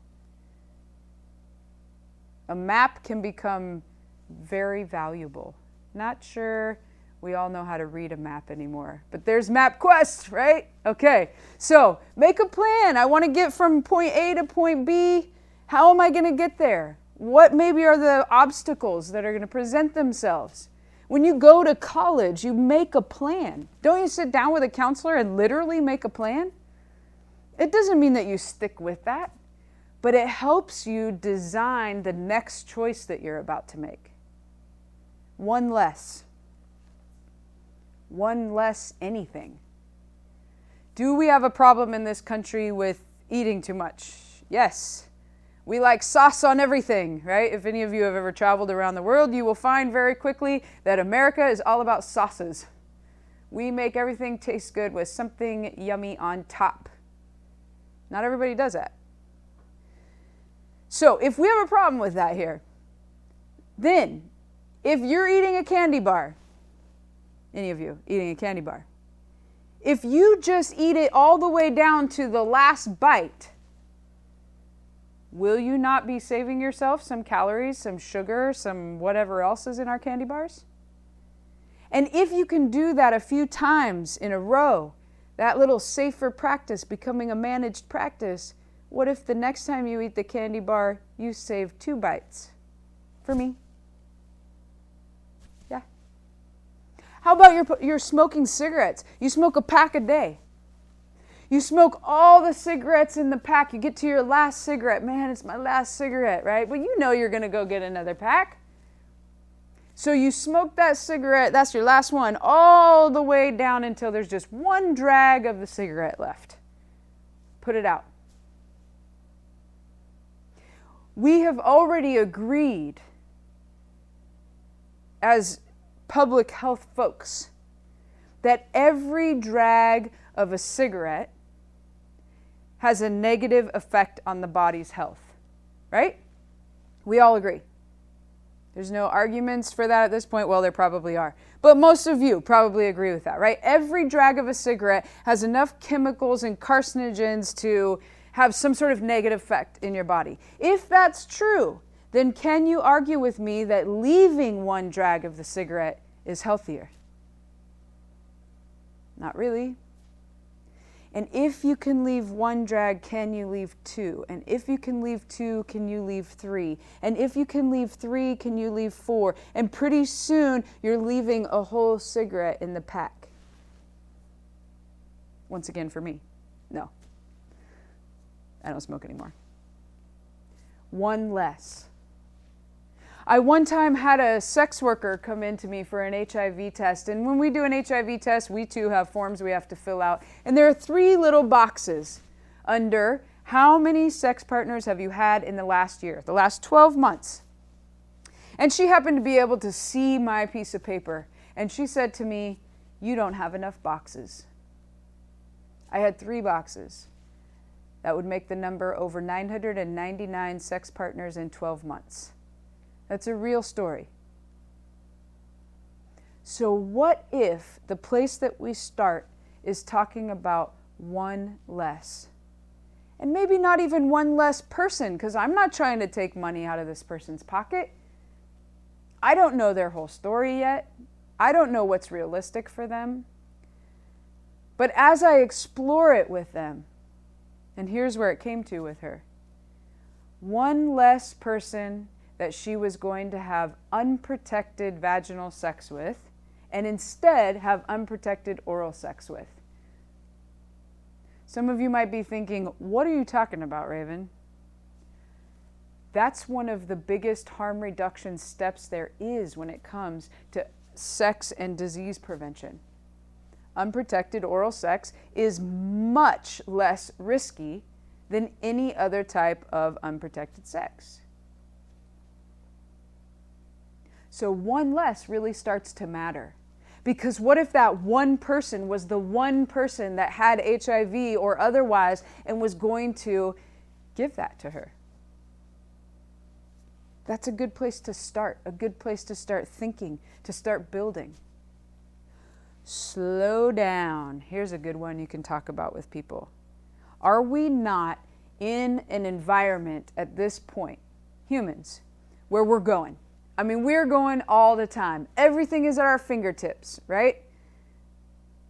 A map can become very valuable. Not sure we all know how to read a map anymore, but there's MapQuest, right? Okay, so make a plan. I want to get from point A to point B. How am I going to get there? What maybe are the obstacles that are going to present themselves? When you go to college, you make a plan. Don't you sit down with a counselor and literally make a plan? It doesn't mean that you stick with that, but it helps you design the next choice that you're about to make. One less. One less anything. Do we have a problem in this country with eating too much? Yes. We like sauce on everything, right? If any of you have ever traveled around the world, you will find very quickly that America is all about sauces. We make everything taste good with something yummy on top. Not everybody does that. So if we have a problem with that here, then if you're eating a candy bar, any of you eating a candy bar, if you just eat it all the way down to the last bite, will you not be saving yourself some calories, some sugar, some whatever else is in our candy bars? And if you can do that a few times in a row, that little safer practice becoming a managed practice, what if the next time you eat the candy bar, you save 2 bites? For me. Yeah. How about your smoking cigarettes? You smoke a pack a day. You smoke all the cigarettes in the pack. You get to your last cigarette. Man, it's my last cigarette, right? Well, you know you're going to go get another pack. So you smoke that cigarette, that's your last one, all the way down until there's just one drag of the cigarette left. Put it out. We have already agreed as public health folks that every drag of a cigarette has a negative effect on the body's health, right? We all agree. There's no arguments for that at this point. Well, there probably are. But most of you probably agree with that, right? Every drag of a cigarette has enough chemicals and carcinogens to have some sort of negative effect in your body. If that's true, then can you argue with me that leaving one drag of the cigarette is healthier? Not really. And if you can leave one drag, can you leave two? And if you can leave two, can you leave three? And if you can leave three, can you leave four? And pretty soon, you're leaving a whole cigarette in the pack. Once again, for me, no. I don't smoke anymore. One less. I one time had a sex worker come in to me for an HIV test. And when we do an HIV test, we too have forms we have to fill out. And there are 3 little boxes under how many sex partners have you had in the last year, the last 12 months. And she happened to be able to see my piece of paper. And she said to me, "You don't have enough boxes." I had 3 boxes. That would make the number over 999 sex partners in 12 months. That's a real story. So what if the place that we start is talking about one less? And maybe not even one less person, because I'm not trying to take money out of this person's pocket. I don't know their whole story yet. I don't know what's realistic for them. But as I explore it with them, and here's where it came to with her, one less person that she was going to have unprotected vaginal sex with, and instead have unprotected oral sex with. Some of you might be thinking, what are you talking about, Raven? That's one of the biggest harm reduction steps there is when it comes to sex and disease prevention. Unprotected oral sex is much less risky than any other type of unprotected sex. So one less really starts to matter. Because what if that one person was the one person that had HIV or otherwise and was going to give that to her? That's a good place to start, a good place to start thinking, to start building. Slow down. Here's a good one you can talk about with people. Are we not in an environment at this point, humans, where we're going? I mean, we're going all the time. Everything is at our fingertips, right?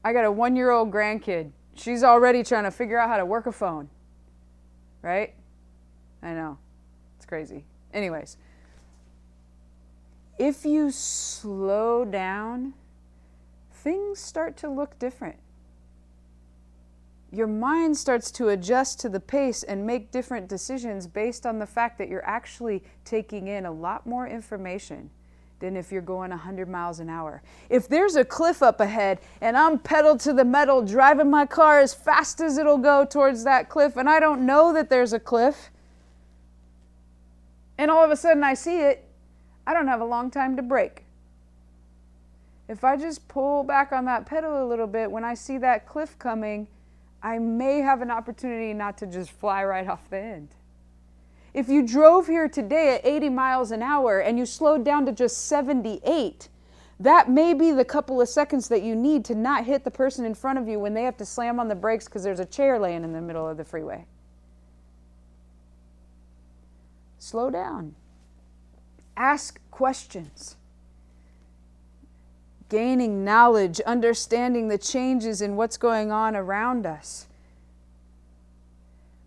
I got a 1-year-old grandkid. She's already trying to figure out how to work a phone, right? I know. It's crazy. Anyways, if you slow down, things start to look different. Your mind starts to adjust to the pace and make different decisions based on the fact that you're actually taking in a lot more information than if you're going 100 miles an hour. If there's a cliff up ahead and I'm pedal to the metal driving my car as fast as it'll go towards that cliff and I don't know that there's a cliff, and all of a sudden I see it, I don't have a long time to brake. If I just pull back on that pedal a little bit when I see that cliff coming, I may have an opportunity not to just fly right off the end. If you drove here today at 80 miles an hour and you slowed down to just 78, that may be the couple of seconds that you need to not hit the person in front of you when they have to slam on the brakes because there's a chair laying in the middle of the freeway. Slow down. Ask questions. Gaining knowledge, understanding the changes in what's going on around us.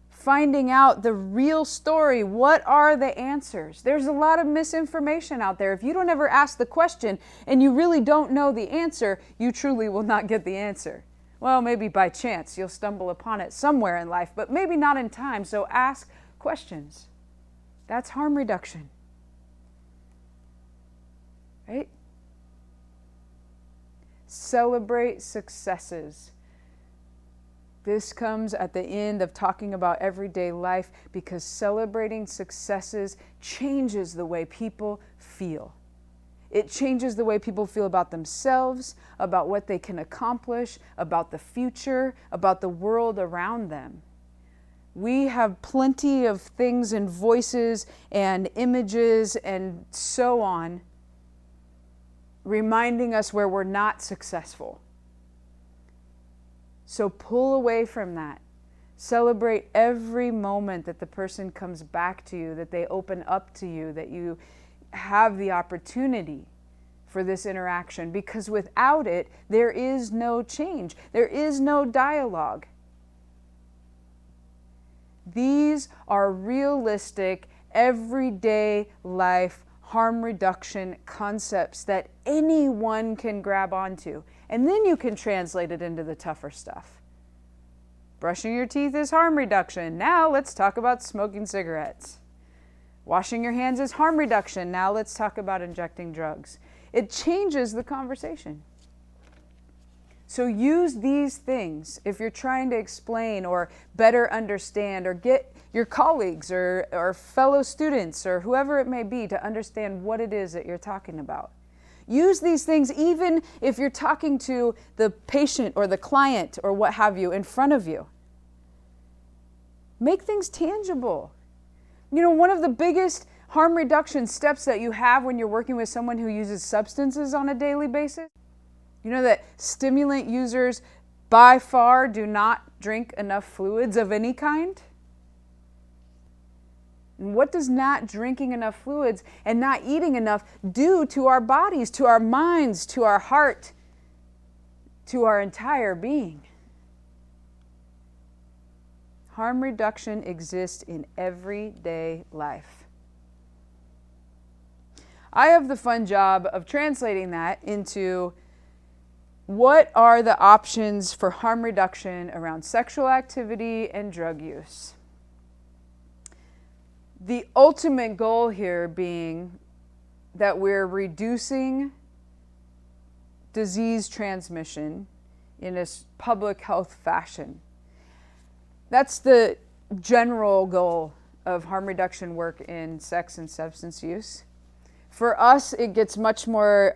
Finding out the real story. What are the answers? There's a lot of misinformation out there. If you don't ever ask the question and you really don't know the answer, you truly will not get the answer. Well, maybe by chance you'll stumble upon it somewhere in life, but maybe not in time. So ask questions. That's harm reduction. Right? Celebrate successes. This comes at the end of talking about everyday life because celebrating successes changes the way people feel. It changes the way people feel about themselves, about what they can accomplish, about the future, about the world around them. We have plenty of things and voices and images and so on reminding us where we're not successful. So pull away from that. Celebrate every moment that the person comes back to you, that they open up to you, that you have the opportunity for this interaction, because without it, there is no change. There is no dialogue. These are realistic, everyday life harm reduction concepts that anyone can grab onto. And then you can translate it into the tougher stuff. Brushing your teeth is harm reduction. Now let's talk about smoking cigarettes. Washing your hands is harm reduction. Now let's talk about injecting drugs. It changes the conversation. So use these things if you're trying to explain or better understand or get your colleagues or fellow students or whoever it may be to understand what it is that you're talking about. Use these things even if you're talking to the patient or the client or what have you in front of you. Make things tangible. You know, one of the biggest harm reduction steps that you have when you're working with someone who uses substances on a daily basis, you know that stimulant users by far do not drink enough fluids of any kind? And what does not drinking enough fluids and not eating enough do to our bodies, to our minds, to our heart, to our entire being? Harm reduction exists in everyday life. I have the fun job of translating that into what are the options for harm reduction around sexual activity and drug use. The ultimate goal here being that we're reducing disease transmission in a public health fashion. That's the general goal of harm reduction work in sex and substance use. For us, it gets much more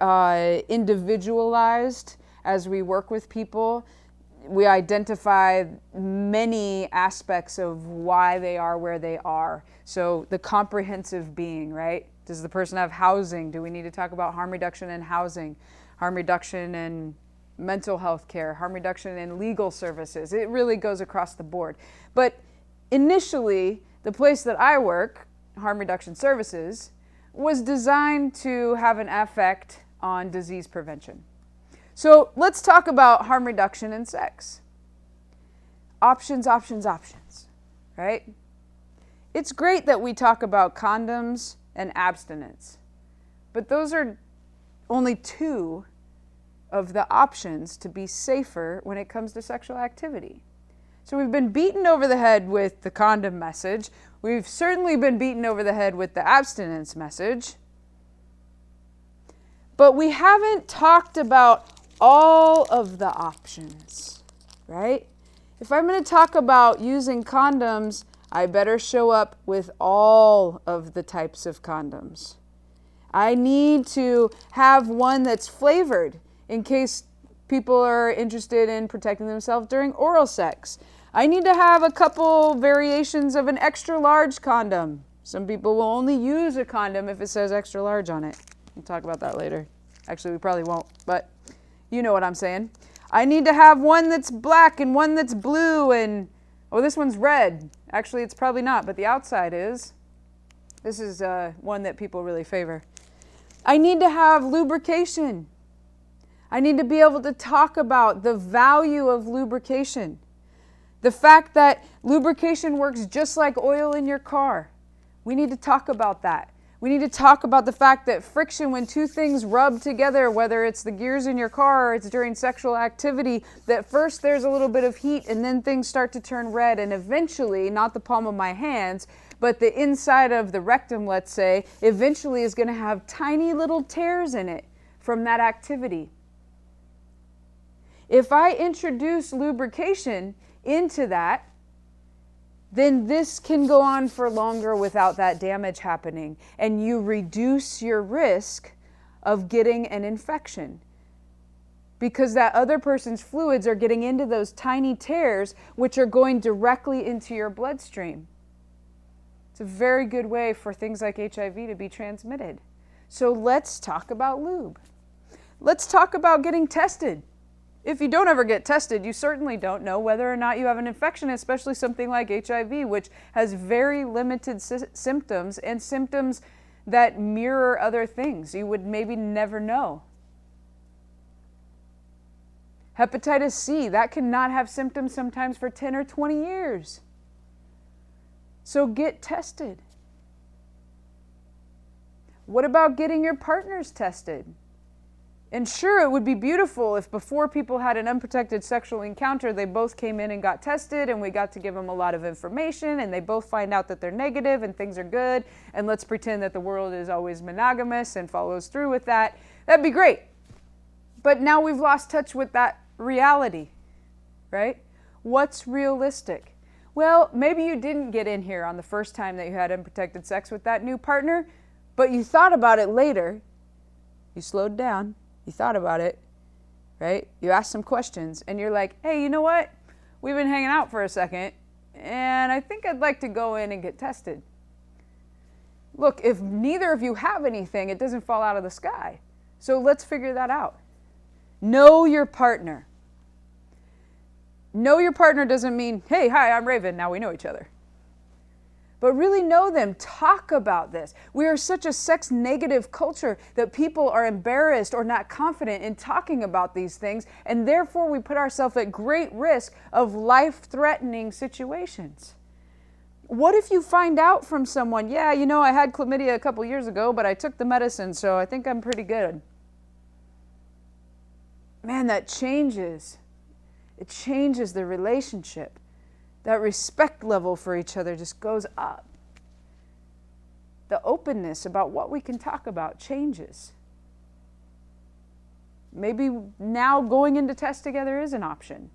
individualized as we work with people. We identify many aspects of why they are where they are. So the comprehensive being, right? Does the person have housing? Do we need to talk about harm reduction in housing? Harm reduction in mental health care? Harm reduction in legal services? It really goes across the board. But initially, the place that I work, Harm Reduction Services, was designed to have an effect on disease prevention. So let's talk about harm reduction in sex. Options, options, options, right? It's great that we talk about condoms and abstinence, but those are only two of the options to be safer when it comes to sexual activity. So we've been beaten over the head with the condom message. We've certainly been beaten over the head with the abstinence message. But we haven't talked about all of the options, right? If I'm going to talk about using condoms, I better show up with all of the types of condoms. I need to have one that's flavored in case people are interested in protecting themselves during oral sex. I need to have a couple variations of an extra large condom. Some people will only use a condom if it says extra large on it. We'll talk about that later. Actually, we probably won't, but you know what I'm saying. I need to have one that's black and one that's blue and, oh, this one's red. Actually, it's probably not, but the outside is. This is one that people really favor. I need to have lubrication. I need to be able to talk about the value of lubrication. The fact that lubrication works just like oil in your car. We need to talk about that. We need to talk about the fact that friction, when two things rub together, whether it's the gears in your car or it's during sexual activity, that first there's a little bit of heat and then things start to turn red, and eventually, not the palm of my hands, but the inside of the rectum, let's say, eventually is going to have tiny little tears in it from that activity. If I introduce lubrication into that, then this can go on for longer without that damage happening, and you reduce your risk of getting an infection. because that other person's fluids are getting into those tiny tears, which are going directly into your bloodstream. It's a very good way for things like HIV to be transmitted. So let's talk about lube. Let's talk about getting tested. If you don't ever get tested, you certainly don't know whether or not you have an infection, especially something like HIV, which has very limited symptoms and symptoms that mirror other things. You would maybe never know. Hepatitis C, that cannot have symptoms sometimes for 10 or 20 years. So get tested. What about getting your partners tested? And sure, it would be beautiful if before people had an unprotected sexual encounter, they both came in and got tested and we got to give them a lot of information and they both find out that they're negative and things are good. And let's pretend that the world is always monogamous and follows through with that. That'd be great. But now we've lost touch with that reality, right? What's realistic? Well, maybe you didn't get in here on the first time that you had unprotected sex with that new partner, but you thought about it later. You slowed down. You thought about it, right? You asked some questions and you're like, hey, you know what? We've been hanging out for a second and I think I'd like to go in and get tested. Look, if neither of you have anything, it doesn't fall out of the sky. So let's figure that out. Know your partner. Know your partner doesn't mean, hey, hi, I'm Raven, now we know each other. But really know them. Talk about this. We are such a sex-negative culture that people are embarrassed or not confident in talking about these things, and therefore we put ourselves at great risk of life-threatening situations. What if you find out from someone, yeah, you know, I had chlamydia a couple years ago, but I took the medicine, so I think I'm pretty good. Man, that changes. It changes the relationship. That respect level for each other just goes up. The openness about what we can talk about changes. Maybe now going into test together is an option.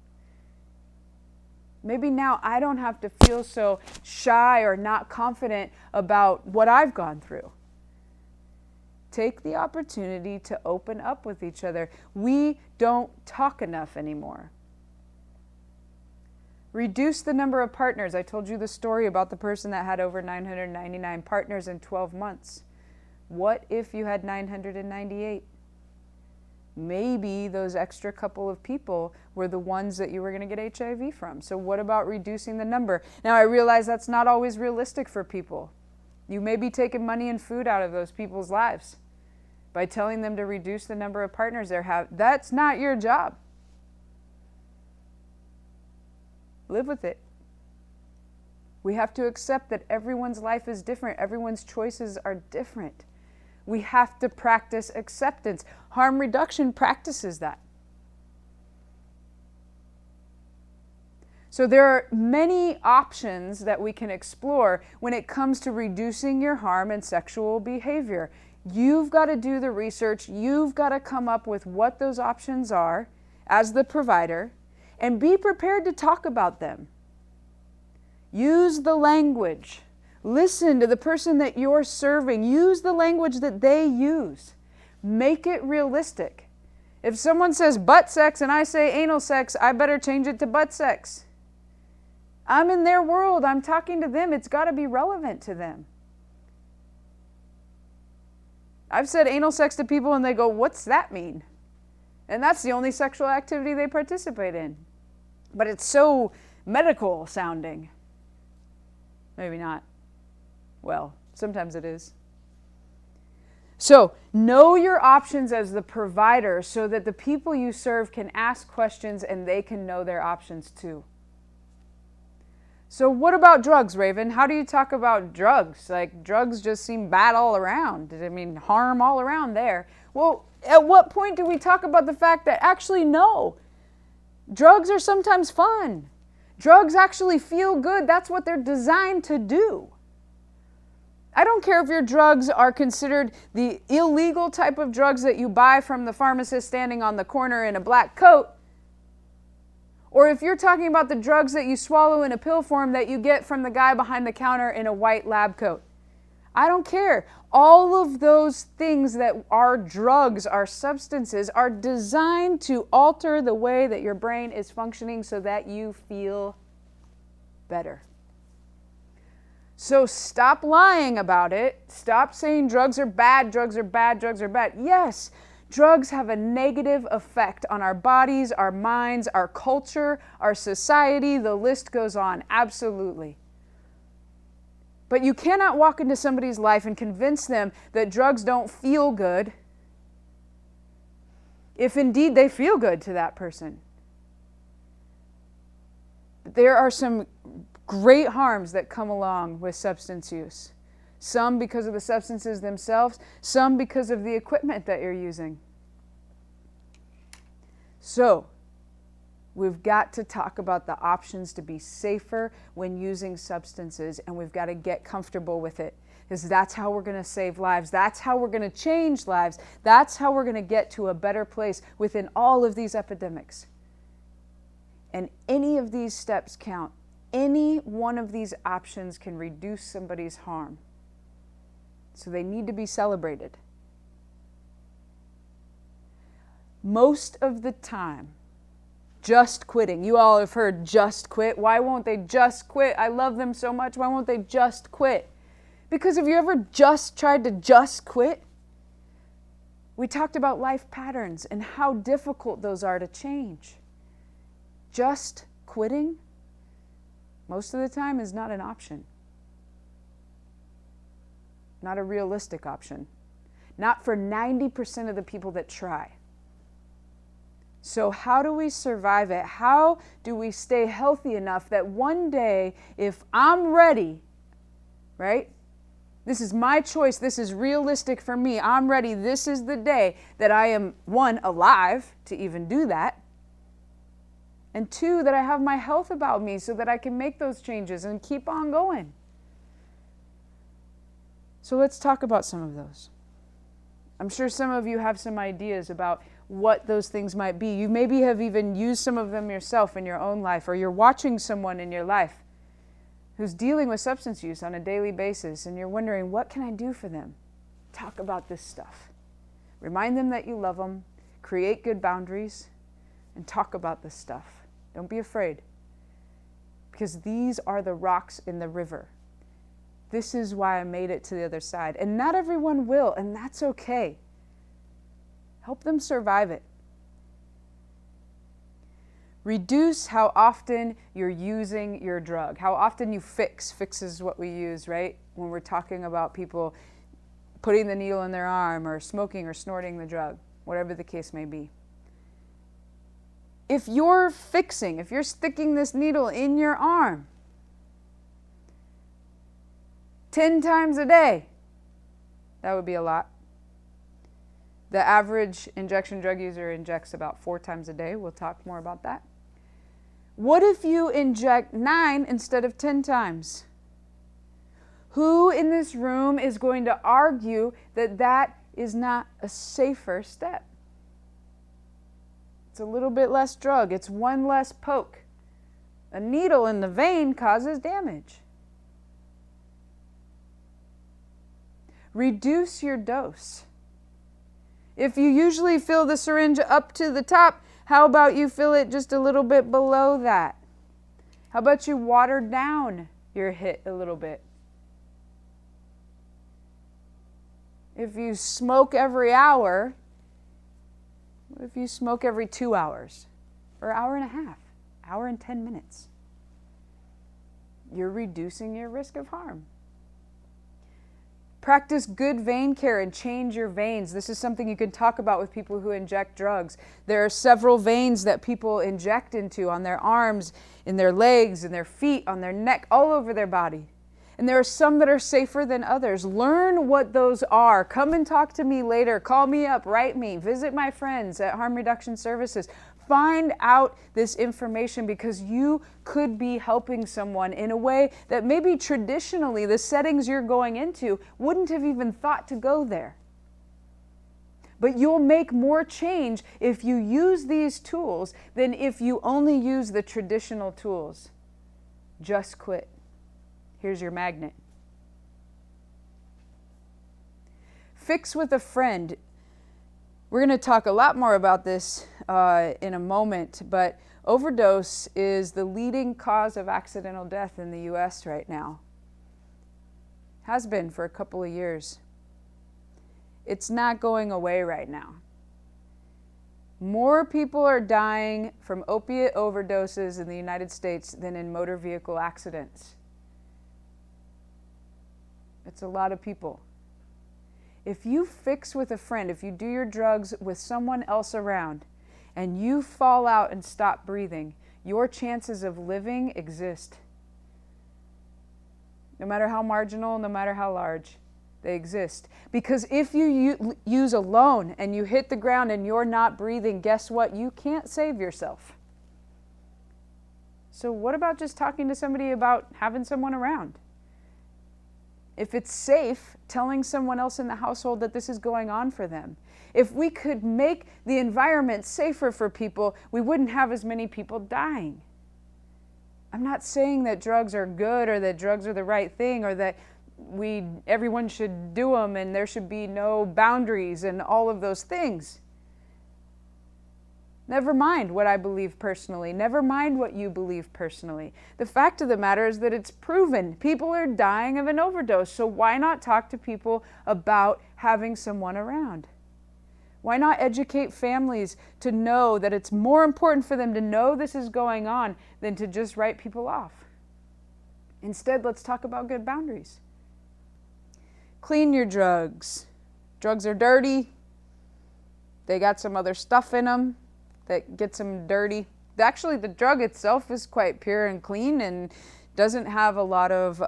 Maybe now I don't have to feel so shy or not confident about what I've gone through. Take the opportunity to open up with each other. We don't talk enough anymore. Reduce the number of partners. I told you the story about the person that had over 999 partners in 12 months. What if you had 998? Maybe those extra couple of people were the ones that you were going to get HIV from. So what about reducing the number? Now I realize that's not always realistic for people. You may be taking money and food out of those people's lives by telling them to reduce the number of partners they have. That's not your job. Live with it. We have to accept that everyone's life is different. Everyone's choices are different. We have to practice acceptance. Harm reduction practices that. So there are many options that we can explore when it comes to reducing your harm and sexual behavior. You've got to do the research. You've got to come up with what those options are as the provider. And be prepared to talk about them. Use the language. Listen to the person that you're serving. Use the language that they use. Make it realistic. If someone says butt sex and I say anal sex, I better change it to butt sex. I'm in their world. I'm talking to them. It's got to be relevant to them. I've said anal sex to people and they go, what's that mean? And that's the only sexual activity they participate in. But it's so medical sounding. Maybe not. Well, sometimes it is. So, know your options as the provider so that the people you serve can ask questions and they can know their options too. So what about drugs, Raven? How do you talk about drugs? Like, drugs just seem bad all around. I mean, harm all around there. Well, at what point do we talk about the fact that actually no, drugs are sometimes fun. Drugs actually feel good. That's what they're designed to do. I don't care if your drugs are considered the illegal type of drugs that you buy from the pharmacist standing on the corner in a black coat, or if you're talking about the drugs that you swallow in a pill form that you get from the guy behind the counter in a white lab coat. I don't care. All of those things that are drugs, are substances, are designed to alter the way that your brain is functioning so that you feel better. So stop lying about it. Stop saying drugs are bad, drugs are bad, drugs are bad. Yes, drugs have a negative effect on our bodies, our minds, our culture, our society. The list goes on. Absolutely. But you cannot walk into somebody's life and convince them that drugs don't feel good if indeed they feel good to that person. There are some great harms that come along with substance use. Some because of the substances themselves, some because of the equipment that you're using. So, we've got to talk about the options to be safer when using substances, and we've got to get comfortable with it, because that's how we're going to save lives. That's how we're going to change lives. That's how we're going to get to a better place within all of these epidemics. And any of these steps count. Any one of these options can reduce somebody's harm. So they need to be celebrated. Most of the time, just quitting. You all have heard just quit. Why won't they just quit? I love them so much. Why won't they just quit? Because have you ever just tried to just quit? We talked about life patterns and how difficult those are to change. Just quitting, most of the time, is not an option. Not a realistic option. Not for 90% of the people that try. So how do we survive it? How do we stay healthy enough that one day, if I'm ready, right? This is my choice. This is realistic for me. I'm ready. This is the day that I am, one, alive to even do that. And two, that I have my health about me so that I can make those changes and keep on going. So let's talk about some of those. I'm sure some of you have some ideas about what those things might be. You maybe have even used some of them yourself in your own life, or you're watching someone in your life who's dealing with substance use on a daily basis, and you're wondering, what can I do for them? Talk about this stuff. Remind them that you love them, create good boundaries, and talk about this stuff. Don't be afraid, because these are the rocks in the river. This is why I made it to the other side. And not everyone will, and that's okay. Help them survive it. Reduce how often you're using your drug, how often you fix. Fix is what we use, right? When we're talking about people putting the needle in their arm or smoking or snorting the drug, whatever the case may be. If you're fixing, if you're sticking this needle in your arm 10 times a day, that would be a lot. The average injection drug user injects about 4 times a day. We'll talk more about that. What if you inject 9 instead of 10 times? Who in this room is going to argue that that is not a safer step? It's a little bit less drug. It's one less poke. A needle in the vein causes damage. Reduce your dose. If you usually fill the syringe up to the top, how about you fill it just a little bit below that? How about you water down your hit a little bit? If you smoke every hour, what if you smoke every 2 hours? Or hour and a half? Hour and 10 minutes? You're reducing your risk of harm. Practice good vein care and change your veins. This is something you can talk about with people who inject drugs. There are several veins that people inject into on their arms, in their legs, in their feet, on their neck, all over their body. And there are some that are safer than others. Learn what those are. Come and talk to me later. Call me up, write me, visit my friends at Harm Reduction Services. Find out this information, because you could be helping someone in a way that maybe traditionally the settings you're going into wouldn't have even thought to go there. But you'll make more change if you use these tools than if you only use the traditional tools. Just quit. Here's your magnet. Fix with a friend. We're going to talk a lot more about this in a moment, but overdose is the leading cause of accidental death in the U.S. right now. Has been for a couple of years. It's not going away right now. More people are dying from opiate overdoses in the United States than in motor vehicle accidents. It's a lot of people. If you fix with a friend, if you do your drugs with someone else around, and you fall out and stop breathing, your chances of living exist. No matter how marginal, no matter how large, they exist. Because if you use alone and you hit the ground and you're not breathing, guess what? You can't save yourself. So what about just talking to somebody about having someone around? If it's safe, telling someone else in the household that this is going on for them. If we could make the environment safer for people, we wouldn't have as many people dying. I'm not saying that drugs are good or that drugs are the right thing or that everyone should do them and there should be no boundaries and all of those things. Never mind what I believe personally. Never mind what you believe personally. The fact of the matter is that it's proven. People are dying of an overdose. So why not talk to people about having someone around? Why not educate families to know that it's more important for them to know this is going on than to just write people off? Instead, let's talk about good boundaries. Clean your drugs. Drugs are dirty. They got some other stuff in them that gets them dirty. Actually, the drug itself is quite pure and clean and doesn't have a lot of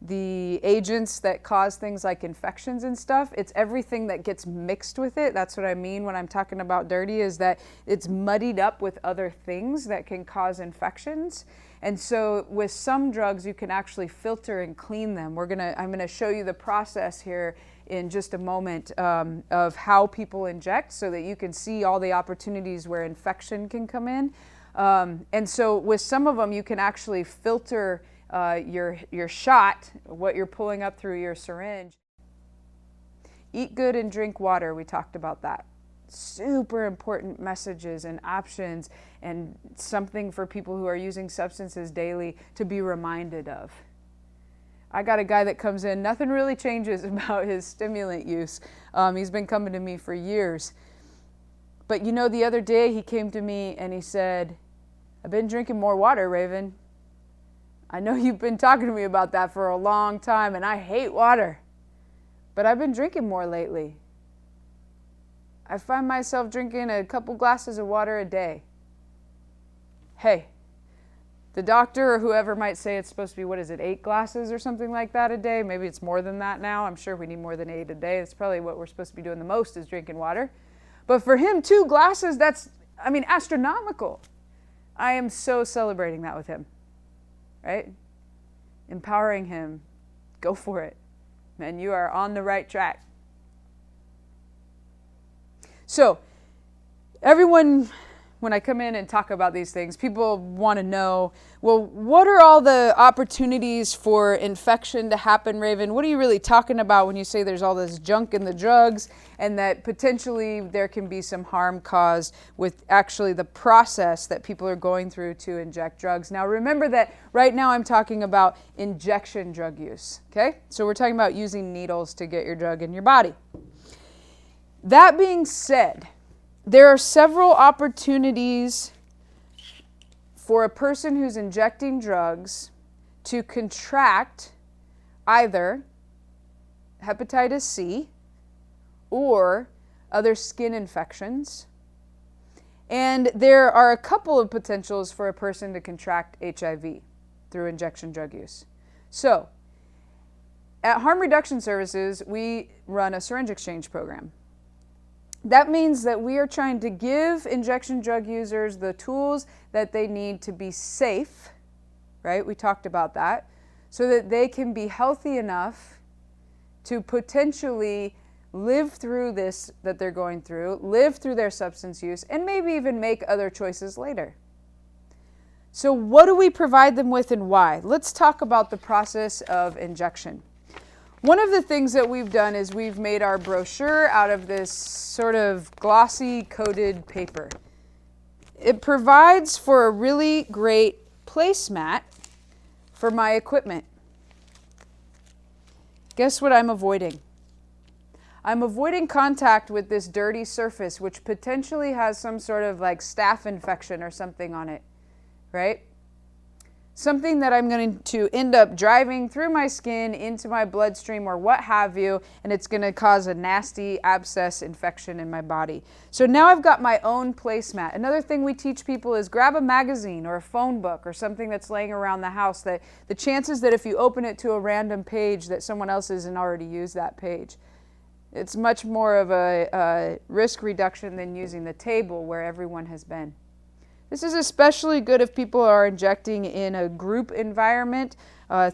the agents that cause things like infections and stuff. It's everything that gets mixed with it. That's what I mean when I'm talking about dirty, is that it's muddied up with other things that can cause infections. And so with some drugs, you can actually filter and clean them. I'm gonna show you the process here in just a moment of how people inject so that you can see all the opportunities where infection can come in. And so with some of them, you can actually filter your shot, what you're pulling up through your syringe. Eat good and drink water. We talked about that. Super important messages and options and something for people who are using substances daily to be reminded of. I got a guy that comes in, nothing really changes about his stimulant use. He's been coming to me for years. But you know, the other day he came to me and he said, I've been drinking more water, Raven. I know you've been talking to me about that for a long time and I hate water, but I've been drinking more lately. I find myself drinking a couple glasses of water a day. Hey, the doctor or whoever might say it's supposed to be, 8 glasses or something like that a day? Maybe it's more than that now. I'm sure we need more than 8 a day. That's probably what we're supposed to be doing the most, is drinking water. But for him, 2 glasses, that's, astronomical. I am so celebrating that with him, right? Empowering him. Go for it. Man, you are on the right track. So, everyone, when I come in and talk about these things, people want to know, well, what are all the opportunities for infection to happen, Raven? What are you really talking about when you say there's all this junk in the drugs and that potentially there can be some harm caused with actually the process that people are going through to inject drugs? Now, remember that right now I'm talking about injection drug use, okay? So we're talking about using needles to get your drug in your body. That being said, there are several opportunities for a person who's injecting drugs to contract either hepatitis C or other skin infections. And there are a couple of potentials for a person to contract HIV through injection drug use. So, at Harm Reduction Services, we run a syringe exchange program. That means that we are trying to give injection drug users the tools that they need to be safe, right? We talked about that, so that they can be healthy enough to potentially live through this that they're going through, live through their substance use, and maybe even make other choices later. So what do we provide them with and why? Let's talk about the process of injection. One of the things that we've done is we've made our brochure out of this sort of glossy coated paper. It provides for a really great placemat for my equipment. Guess what I'm avoiding? I'm avoiding contact with this dirty surface, which potentially has some sort of like staph infection or something on it, right? Something that I'm going to end up driving through my skin into my bloodstream or what have you, and it's going to cause a nasty abscess infection in my body. So now I've got my own placemat. Another thing we teach people is grab a magazine or a phone book or something that's laying around the house, that the chances that if you open it to a random page that someone else hasn't already used that page. It's much more of a risk reduction than using the table where everyone has been. This is especially good if people are injecting in a group environment,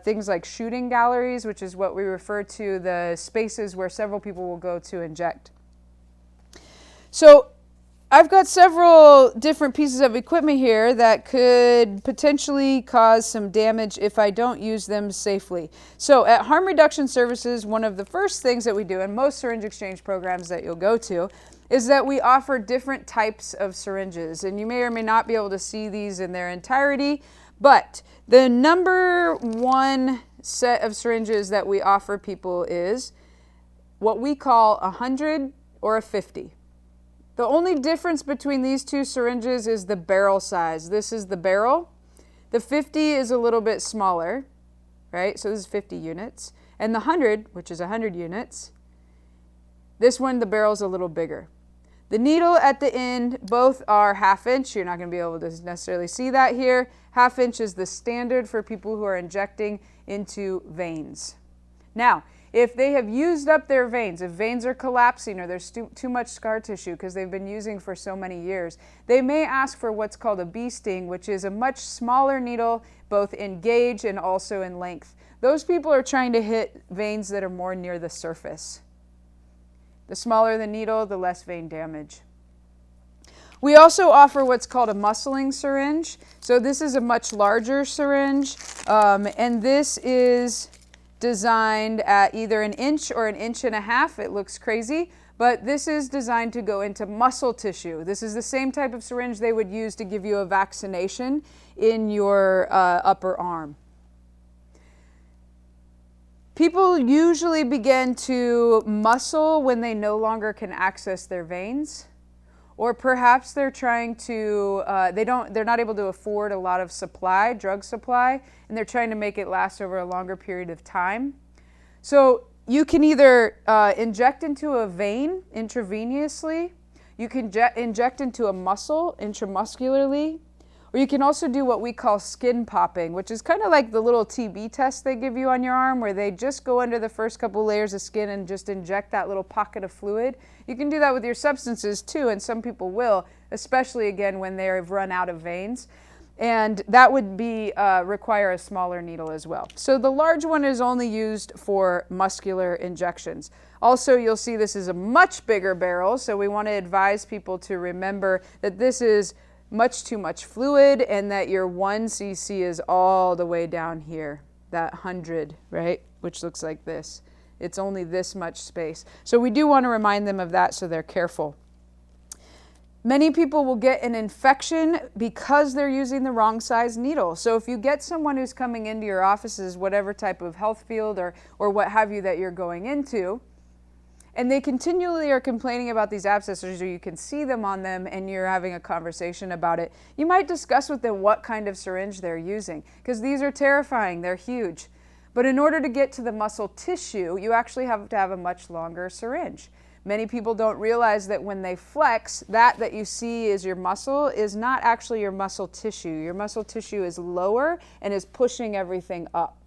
things like shooting galleries, which is what we refer to the spaces where several people will go to inject. So I've got several different pieces of equipment here that could potentially cause some damage if I don't use them safely. So at Harm Reduction Services, one of the first things that we do in most syringe exchange programs that you'll go to is that we offer different types of syringes. And you may or may not be able to see these in their entirety, but the number one set of syringes that we offer people is what we call a 100 or a 50. The only difference between these two syringes is the barrel size. This is the barrel. The 50 is a little bit smaller, right? So this is 50 units. And the 100, which is 100 units, this one, the barrel's a little bigger. The needle at the end, both are 1/2 inch. You're not going to be able to necessarily see that here. 1/2 inch is the standard for people who are injecting into veins. Now, if they have used up their veins, if veins are collapsing or there's too much scar tissue because they've been using for so many years, they may ask for what's called a bee sting, which is a much smaller needle, both in gauge and also in length. Those people are trying to hit veins that are more near the surface. The smaller the needle, the less vein damage. We also offer what's called a muscling syringe. So this is a much larger syringe, and this is designed at either 1 inch or 1.5 inches. It looks crazy, but this is designed to go into muscle tissue. This is the same type of syringe they would use to give you a vaccination in your upper arm. People usually begin to muscle when they no longer can access their veins, or perhaps they're trying to, they're not able to afford a lot of supply, drug supply, and they're trying to make it last over a longer period of time. So you can either inject into a vein intravenously, you can inject into a muscle intramuscularly, or you can also do what we call skin popping, which is kind of like the little TB test they give you on your arm, where they just go under the first couple layers of skin and just inject that little pocket of fluid. You can do that with your substances too, and some people will, especially again when they've run out of veins. And that would be require a smaller needle as well. So the large one is only used for muscular injections. Also, you'll see this is a much bigger barrel, so we want to advise people to remember that this is much too much fluid and that your 1 cc is all the way down here, that 100, right? Which looks like this. It's only this much space. So we do want to remind them of that so they're careful. Many people will get an infection because they're using the wrong size needle. So if you get someone who's coming into your offices, whatever type of health field or what have you that you're going into, and they continually are complaining about these abscesses, or you can see them on them and you're having a conversation about it, you might discuss with them what kind of syringe they're using, because these are terrifying, they're huge. But in order to get to the muscle tissue, you actually have to have a much longer syringe. Many people don't realize that when they flex, that you see is your muscle is not actually your muscle tissue. Your muscle tissue is lower and is pushing everything up.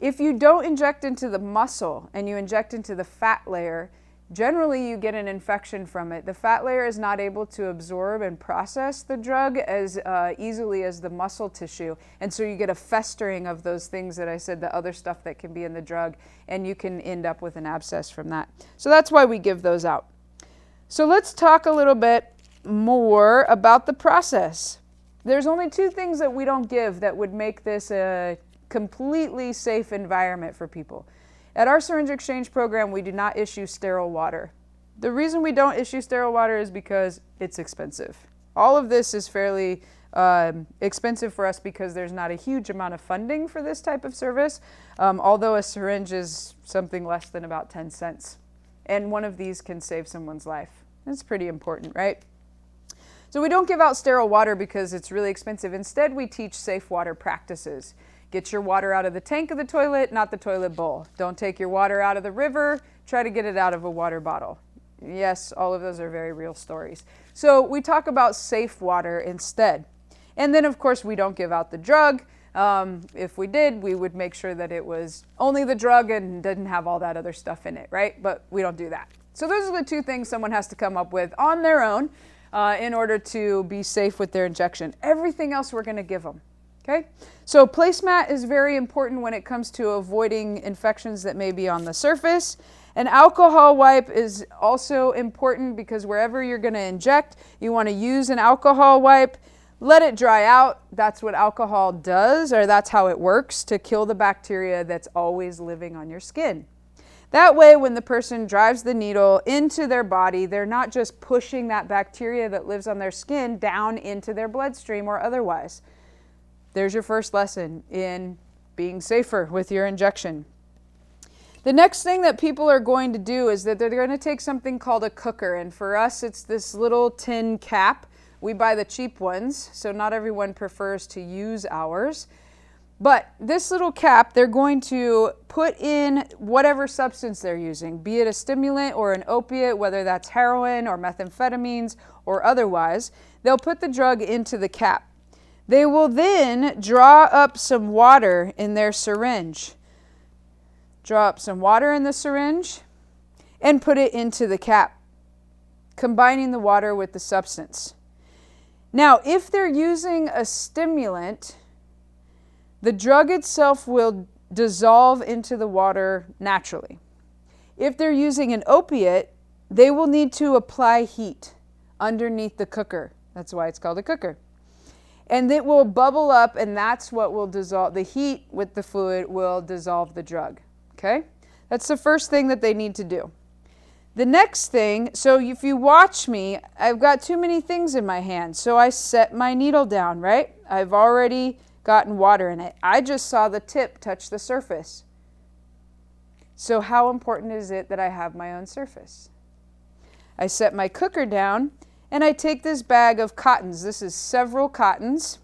If you don't inject into the muscle and you inject into the fat layer, generally you get an infection from it. The fat layer is not able to absorb and process the drug as easily as the muscle tissue. And so you get a festering of those things that I said, the other stuff that can be in the drug, and you can end up with an abscess from that. So that's why we give those out. So let's talk a little bit more about the process. There's only 2 things that we don't give that would make this a completely safe environment for people. At our syringe exchange program, we do not issue sterile water. The reason we don't issue sterile water is because it's expensive. All of this is fairly expensive for us because there's not a huge amount of funding for this type of service, although a syringe is something less than about 10 cents. And one of these can save someone's life. That's pretty important, right? So we don't give out sterile water because it's really expensive. Instead, we teach safe water practices. Get your water out of the tank of the toilet, not the toilet bowl. Don't take your water out of the river. Try to get it out of a water bottle. Yes, all of those are very real stories. So we talk about safe water instead. And then, of course, we don't give out the drug. If we did, we would make sure that it was only the drug and didn't have all that other stuff in it, right? But we don't do that. So those are the two things someone has to come up with on their own in order to be safe with their injection. Everything else we're going to give them, okay? So placemat is very important when it comes to avoiding infections that may be on the surface. An alcohol wipe is also important because wherever you're going to inject, you want to use an alcohol wipe. Let it dry out. That's what alcohol does, or that's how it works to kill the bacteria that's always living on your skin. That way, when the person drives the needle into their body, they're not just pushing that bacteria that lives on their skin down into their bloodstream or otherwise. There's your first lesson in being safer with your injection. The next thing that people are going to do is that they're going to take something called a cooker, and for us, it's this little tin cap. We buy the cheap ones, so not everyone prefers to use ours. But this little cap, they're going to put in whatever substance they're using, be it a stimulant or an opiate, whether that's heroin or methamphetamines or otherwise. They'll put the drug into the cap. They will then draw up some water in their syringe. Draw up some water in the syringe and put it into the cap, combining the water with the substance. Now, if they're using a stimulant, the drug itself will dissolve into the water naturally. If they're using an opiate, they will need to apply heat underneath the cooker. That's why it's called a cooker. And it will bubble up, and that's what will dissolve. The heat with the fluid will dissolve the drug. Okay? That's the first thing that they need to do. The next thing, so if you watch me, I've got too many things in my hand. So I set my needle down, right? I've already gotten water in it. I just saw the tip touch the surface. So how important is it that I have my own surface? I set my cooker down and I take this bag of cottons. This is several cottons.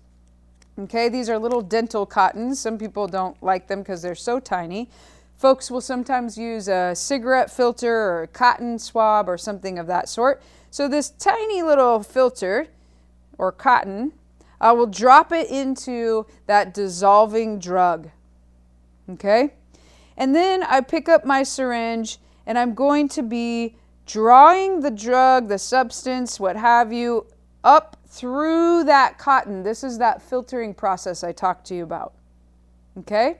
Okay, these are little dental cottons. Some people don't like them because they're so tiny. Folks will sometimes use a cigarette filter or a cotton swab or something of that sort. So this tiny little filter or cotton, I will drop it into that dissolving drug. Okay? And then I pick up my syringe and I'm going to be drawing the drug, the substance, what have you, up through that cotton. This is that filtering process I talked to you about. Okay?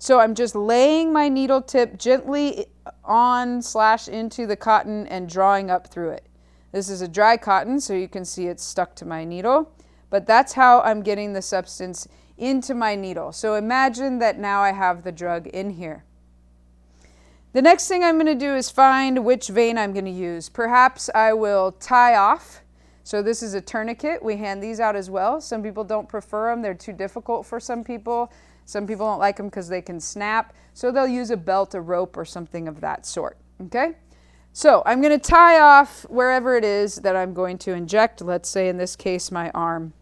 So I'm just laying my needle tip gently on/into the cotton and drawing up through it. This is a dry cotton, so you can see it's stuck to my needle. But that's how I'm getting the substance into my needle. So imagine that now I have the drug in here. The next thing I'm going to do is find which vein I'm going to use. Perhaps I will tie off. So this is a tourniquet. We hand these out as well. Some people don't prefer them. They're too difficult for some people. Some people don't like them because they can snap. So they'll use a belt, a rope, or something of that sort. Okay? So I'm going to tie off wherever it is that I'm going to inject. Let's say in this case, my arm.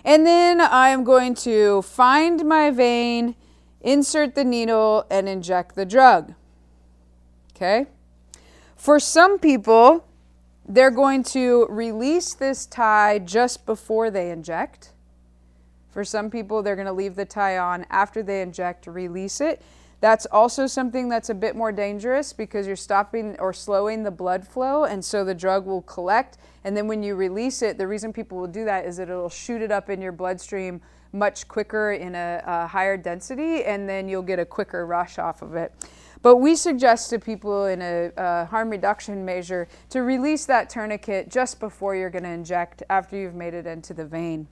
And then I'm going to find my vein, insert the needle, and inject the drug. Okay? For some people, they're going to release this tie just before they inject. For some people, they're going to leave the tie on after they inject, release it. That's also something that's a bit more dangerous because you're stopping or slowing the blood flow, and so the drug will collect. And then when you release it, the reason people will do that is that it'll shoot it up in your bloodstream much quicker in a higher density, and then you'll get a quicker rush off of it. But we suggest to people in a harm reduction measure to release that tourniquet just before you're going to inject, after you've made it into the vein.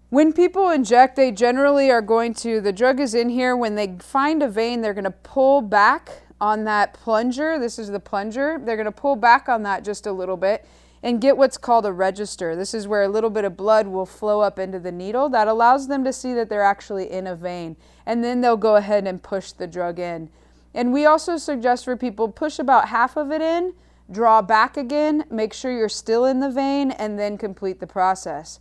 When people inject, they generally are going to, the drug is in here. When they find a vein, they're going to pull back on that plunger. This is the plunger. They're going to pull back on that just a little bit and get what's called a register. This is where a little bit of blood will flow up into the needle. That allows them to see that they're actually in a vein. And then they'll go ahead and push the drug in. And we also suggest for people, push about half of it in, draw back again, make sure you're still in the vein, and then complete the process.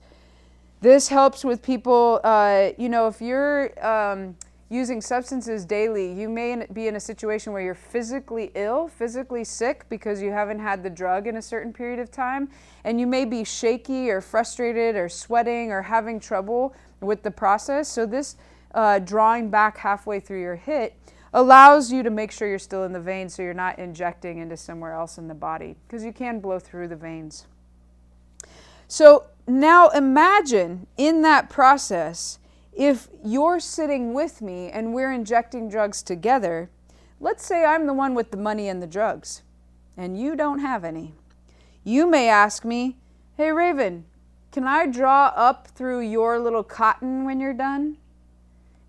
This helps with people, if you're using substances daily, you may be in a situation where you're physically ill, physically sick because you haven't had the drug in a certain period of time, and you may be shaky or frustrated or sweating or having trouble with the process. So this drawing back halfway through your hit allows you to make sure you're still in the vein so you're not injecting into somewhere else in the body, because you can blow through the veins. So now imagine in that process, if you're sitting with me and we're injecting drugs together, let's say I'm the one with the money and the drugs, and you don't have any. You may ask me, hey Raven, can I draw up through your little cotton when you're done?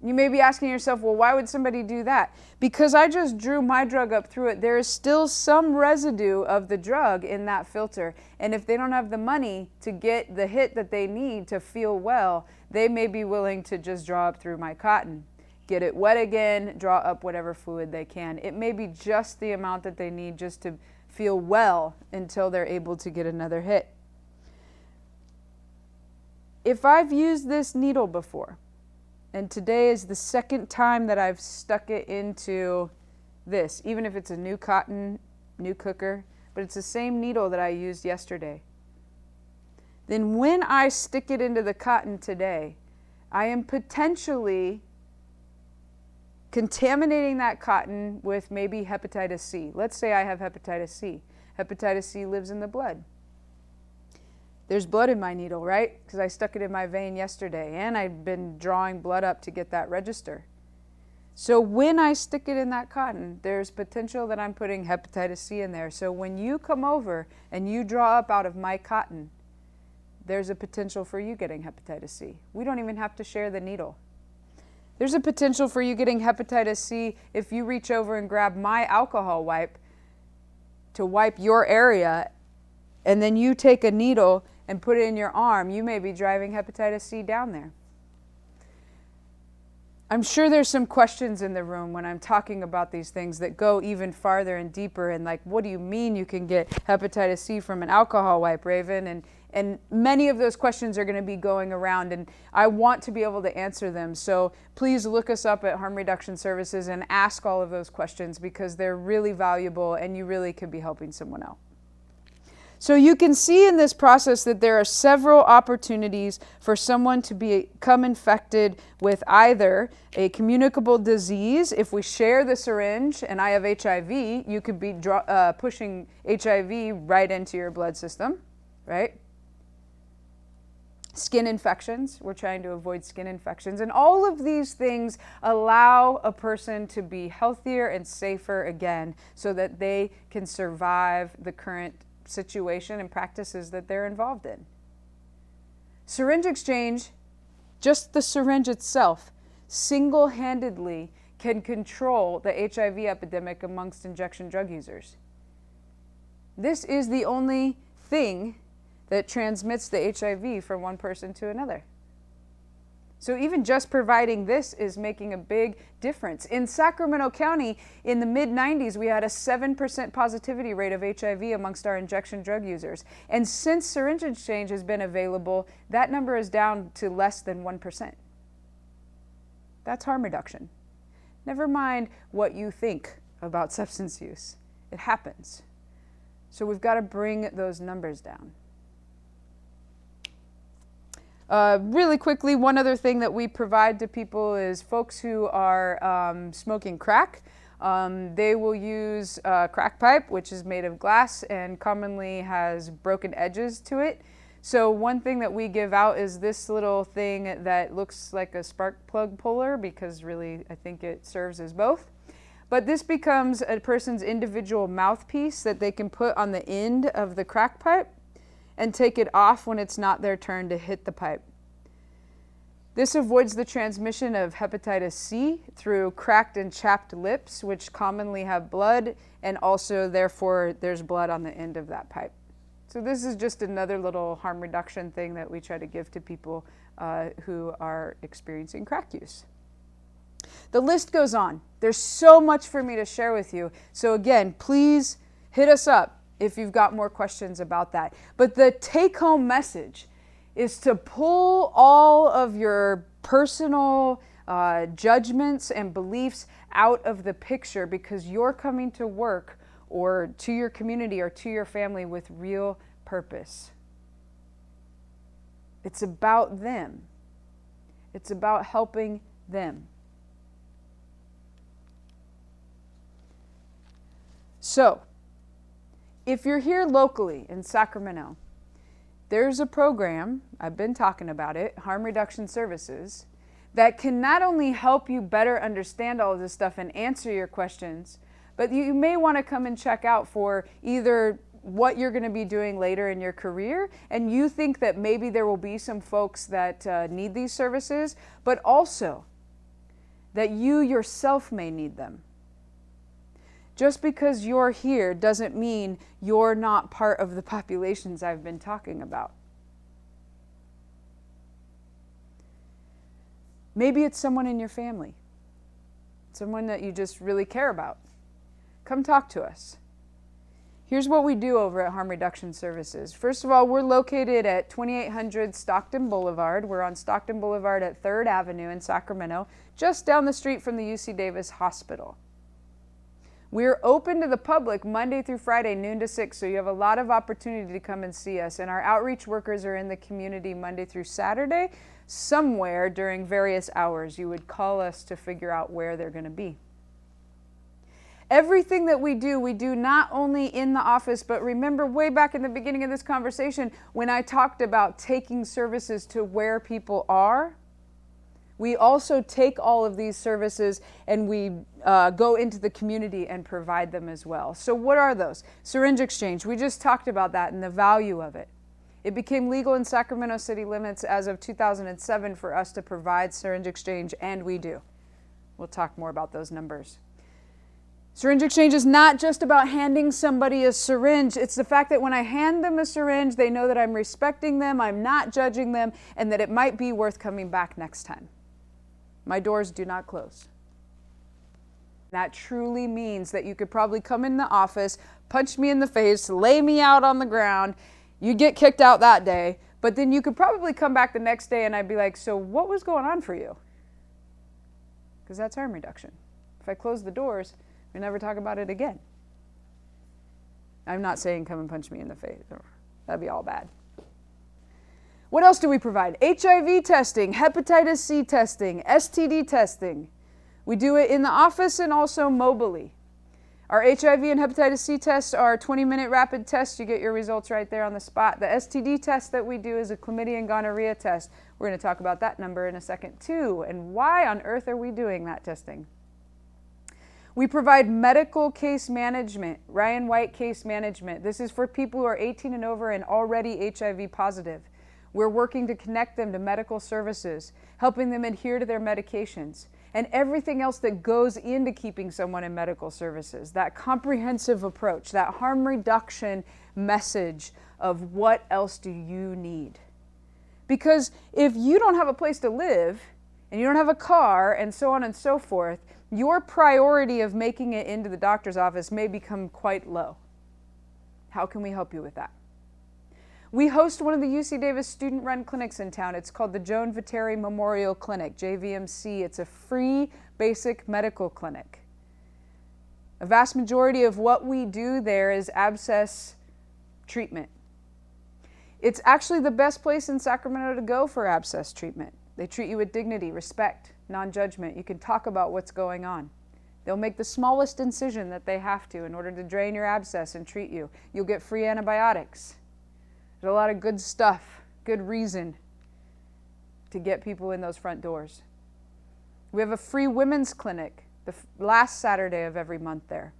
You may be asking yourself, well, why would somebody do that? Because I just drew my drug up through it. There is still some residue of the drug in that filter. And if they don't have the money to get the hit that they need to feel well, they may be willing to just draw up through my cotton. Get it wet again, draw up whatever fluid they can. It may be just the amount that they need just to feel well until they're able to get another hit. If I've used this needle before, and today is the second time that I've stuck it into this, even if it's a new cotton, new cooker, but it's the same needle that I used yesterday. Then when I stick it into the cotton today, I am potentially contaminating that cotton with maybe hepatitis C. Let's say I have hepatitis C. Hepatitis C lives in the blood. There's blood in my needle, right? Because I stuck it in my vein yesterday, and I've been drawing blood up to get that register. So when I stick it in that cotton, there's potential that I'm putting hepatitis C in there. So when you come over and you draw up out of my cotton, there's a potential for you getting hepatitis C. We don't even have to share the needle. There's a potential for you getting hepatitis C if you reach over and grab my alcohol wipe to wipe your area, and then you take a needle and put it in your arm. You may be driving hepatitis C down there. I'm sure there's some questions in the room when I'm talking about these things that go even farther and deeper, and like, what do you mean you can get hepatitis C from an alcohol wipe, Raven? And many of those questions are going to be going around, and I want to be able to answer them. So please look us up at Harm Reduction Services and ask all of those questions, because they're really valuable and you really could be helping someone out. So you can see in this process that there are several opportunities for someone to become infected with either a communicable disease. If we share the syringe and I have HIV, you could be pushing HIV right into your blood system, right? Skin infections, we're trying to avoid skin infections. And all of these things allow a person to be healthier and safer again so that they can survive the current situation and practices that they're involved in. Syringe exchange, just the syringe itself, single-handedly can control the HIV epidemic amongst injection drug users. This is the only thing that transmits the HIV from one person to another. So even just providing this is making a big difference. In Sacramento County, in the mid-90s, we had a 7% positivity rate of HIV amongst our injection drug users. And since syringe exchange has been available, that number is down to less than 1%. That's harm reduction. Never mind what you think about substance use. It happens. So we've got to bring those numbers down. Really quickly, one other thing that we provide to people is folks who are smoking crack. They will use a crack pipe, which is made of glass and commonly has broken edges to it. So one thing that we give out is this little thing that looks like a spark plug puller, because really I think it serves as both. But this becomes a person's individual mouthpiece that they can put on the end of the crack pipe and take it off when it's not their turn to hit the pipe. This avoids the transmission of hepatitis C through cracked and chapped lips, which commonly have blood, and also, therefore, there's blood on the end of that pipe. So this is just another little harm reduction thing that we try to give to people who are experiencing crack use. The list goes on. There's so much for me to share with you. So again, please hit us up if you've got more questions about that. But the take-home message is to pull all of your personal judgments and beliefs out of the picture, because you're coming to work or to your community or to your family with real purpose. It's about them. It's about helping them. So, if you're here locally in Sacramento, there's a program, I've been talking about it, Harm Reduction Services, that can not only help you better understand all of this stuff and answer your questions, but you may want to come and check out for either what you're going to be doing later in your career, and you think that maybe there will be some folks that need these services, but also that you yourself may need them. Just because you're here doesn't mean you're not part of the populations I've been talking about. Maybe it's someone in your family, someone that you just really care about. Come talk to us. Here's what we do over at Harm Reduction Services. First of all, we're located at 2800 Stockton Boulevard. We're on Stockton Boulevard at 3rd Avenue in Sacramento, just down the street from the UC Davis Hospital. We're open to the public Monday through Friday, noon to 6, so you have a lot of opportunity to come and see us. And our outreach workers are in the community Monday through Saturday, somewhere during various hours. You would call us to figure out where they're going to be. Everything that we do not only in the office, but remember way back in the beginning of this conversation when I talked about taking services to where people are? We also take all of these services and we go into the community and provide them as well. So what are those? Syringe exchange. We just talked about that and the value of it. It became legal in Sacramento city limits as of 2007 for us to provide syringe exchange, and we do. We'll talk more about those numbers. Syringe exchange is not just about handing somebody a syringe. It's the fact that when I hand them a syringe, they know that I'm respecting them, I'm not judging them, and that it might be worth coming back next time. My doors do not close. That truly means that you could probably come in the office, punch me in the face, lay me out on the ground, you get kicked out that day, but then you could probably come back the next day and I'd be like, so what was going on for you? Because that's harm reduction. If I close the doors, we never talk about it again. I'm not saying come and punch me in the face. That'd be all bad. What else do we provide? HIV testing, hepatitis C testing, STD testing. We do it in the office and also mobily. Our HIV and hepatitis C tests are 20-minute rapid tests. You get your results right there on the spot. The STD test that we do is a chlamydia and gonorrhea test. We're going to talk about that number in a second too, and why on earth are we doing that testing? We provide medical case management, Ryan White case management. This is for people who are 18 and over and already HIV positive. We're working to connect them to medical services, helping them adhere to their medications, and everything else that goes into keeping someone in medical services. That comprehensive approach, that harm reduction message of what else do you need? Because if you don't have a place to live, and you don't have a car, and so on and so forth, your priority of making it into the doctor's office may become quite low. How can we help you with that? We host one of the UC Davis student-run clinics in town. It's called the Joan Viteri Memorial Clinic, JVMC. It's a free basic medical clinic. A vast majority of what we do there is abscess treatment. It's actually the best place in Sacramento to go for abscess treatment. They treat you with dignity, respect, non-judgment. You can talk about what's going on. They'll make the smallest incision that they have to in order to drain your abscess and treat you. You'll get free antibiotics. There's a lot of good stuff, good reason to get people in those front doors. We have a free women's clinic the last Saturday of every month there.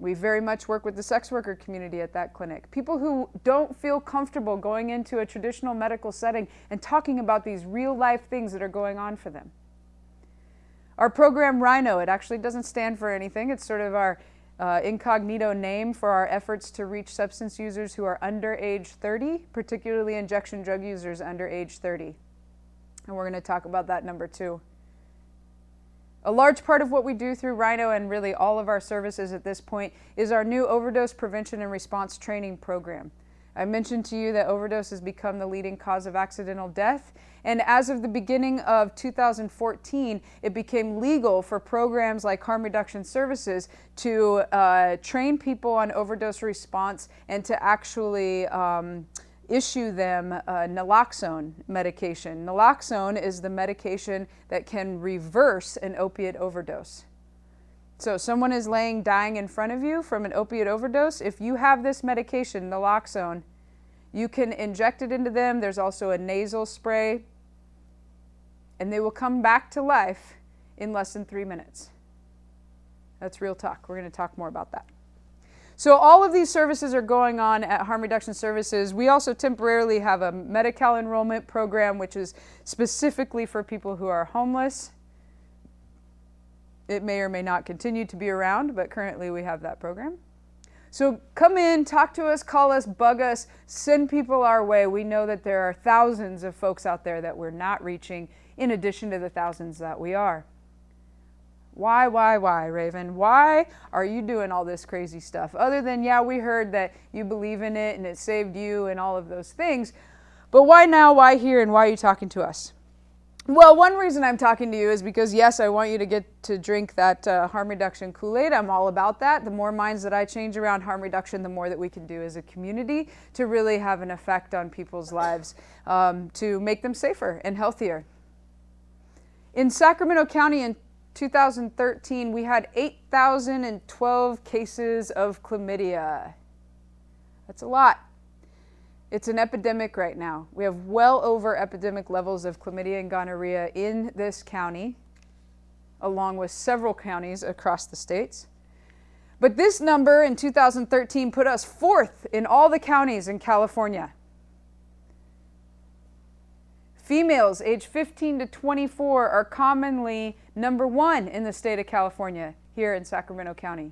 We very much work with the sex worker community at that clinic. People who don't feel comfortable going into a traditional medical setting and talking about these real life things that are going on for them. Our program Rhino, it actually doesn't stand for anything. It's sort of our incognito name for our efforts to reach substance users who are under age 30, particularly injection drug users under age 30. And we're going to talk about that number too. A large part of what we do through Rhino and really all of our services at this point is our new overdose prevention and response training program. I mentioned to you that overdose has become the leading cause of accidental death, and as of the beginning of 2014, it became legal for programs like harm reduction services to train people on overdose response and to actually issue them naloxone medication. Naloxone is the medication that can reverse an opiate overdose. So someone is laying dying in front of you from an opiate overdose. If you have this medication, naloxone, you can inject it into them. There's also a nasal spray, and they will come back to life in less than 3 minutes. That's real talk. We're going to talk more about that. So all of these services are going on at Harm Reduction Services. We also temporarily have a Medi-Cal enrollment program, which is specifically for people who are homeless. It may or may not continue to be around, but currently we have that program. So come in, talk to us, call us, bug us, send people our way. We know that there are thousands of folks out there that we're not reaching, in addition to the thousands that we are. Why, Raven? Why are you doing all this crazy stuff? Other than, yeah, we heard that you believe in it and it saved you and all of those things. But why now, why here, and why are you talking to us? Well, one reason I'm talking to you is because, yes, I want you to get to drink that harm reduction Kool-Aid. I'm all about that. The more minds that I change around harm reduction, the more that we can do as a community to really have an effect on people's lives, to make them safer and healthier. In Sacramento County in 2013, we had 8,012 cases of chlamydia. That's a lot. It's an epidemic right now. We have well over epidemic levels of chlamydia and gonorrhea in this county, along with several counties across the states. But this number in 2013 put us fourth in all the counties in California. Females aged 15 to 24 are commonly number one in the state of California, here in Sacramento County.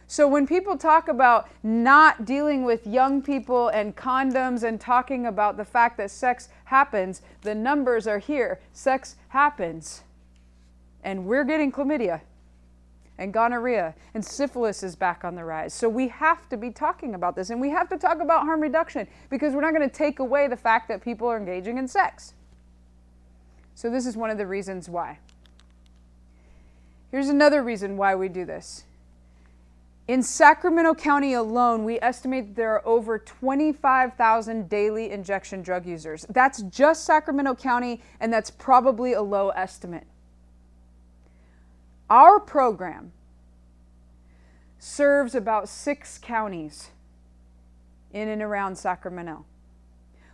So when people talk about not dealing with young people and condoms and talking about the fact that sex happens, the numbers are here. Sex happens. And we're getting chlamydia and gonorrhea, and syphilis is back on the rise. So we have to be talking about this, and we have to talk about harm reduction, because we're not going to take away the fact that people are engaging in sex. So this is one of the reasons why. Here's another reason why we do this. In Sacramento County alone, we estimate that there are over 25,000 daily injection drug users. That's just Sacramento County, and that's probably a low estimate. Our program serves about 6 counties in and around Sacramento.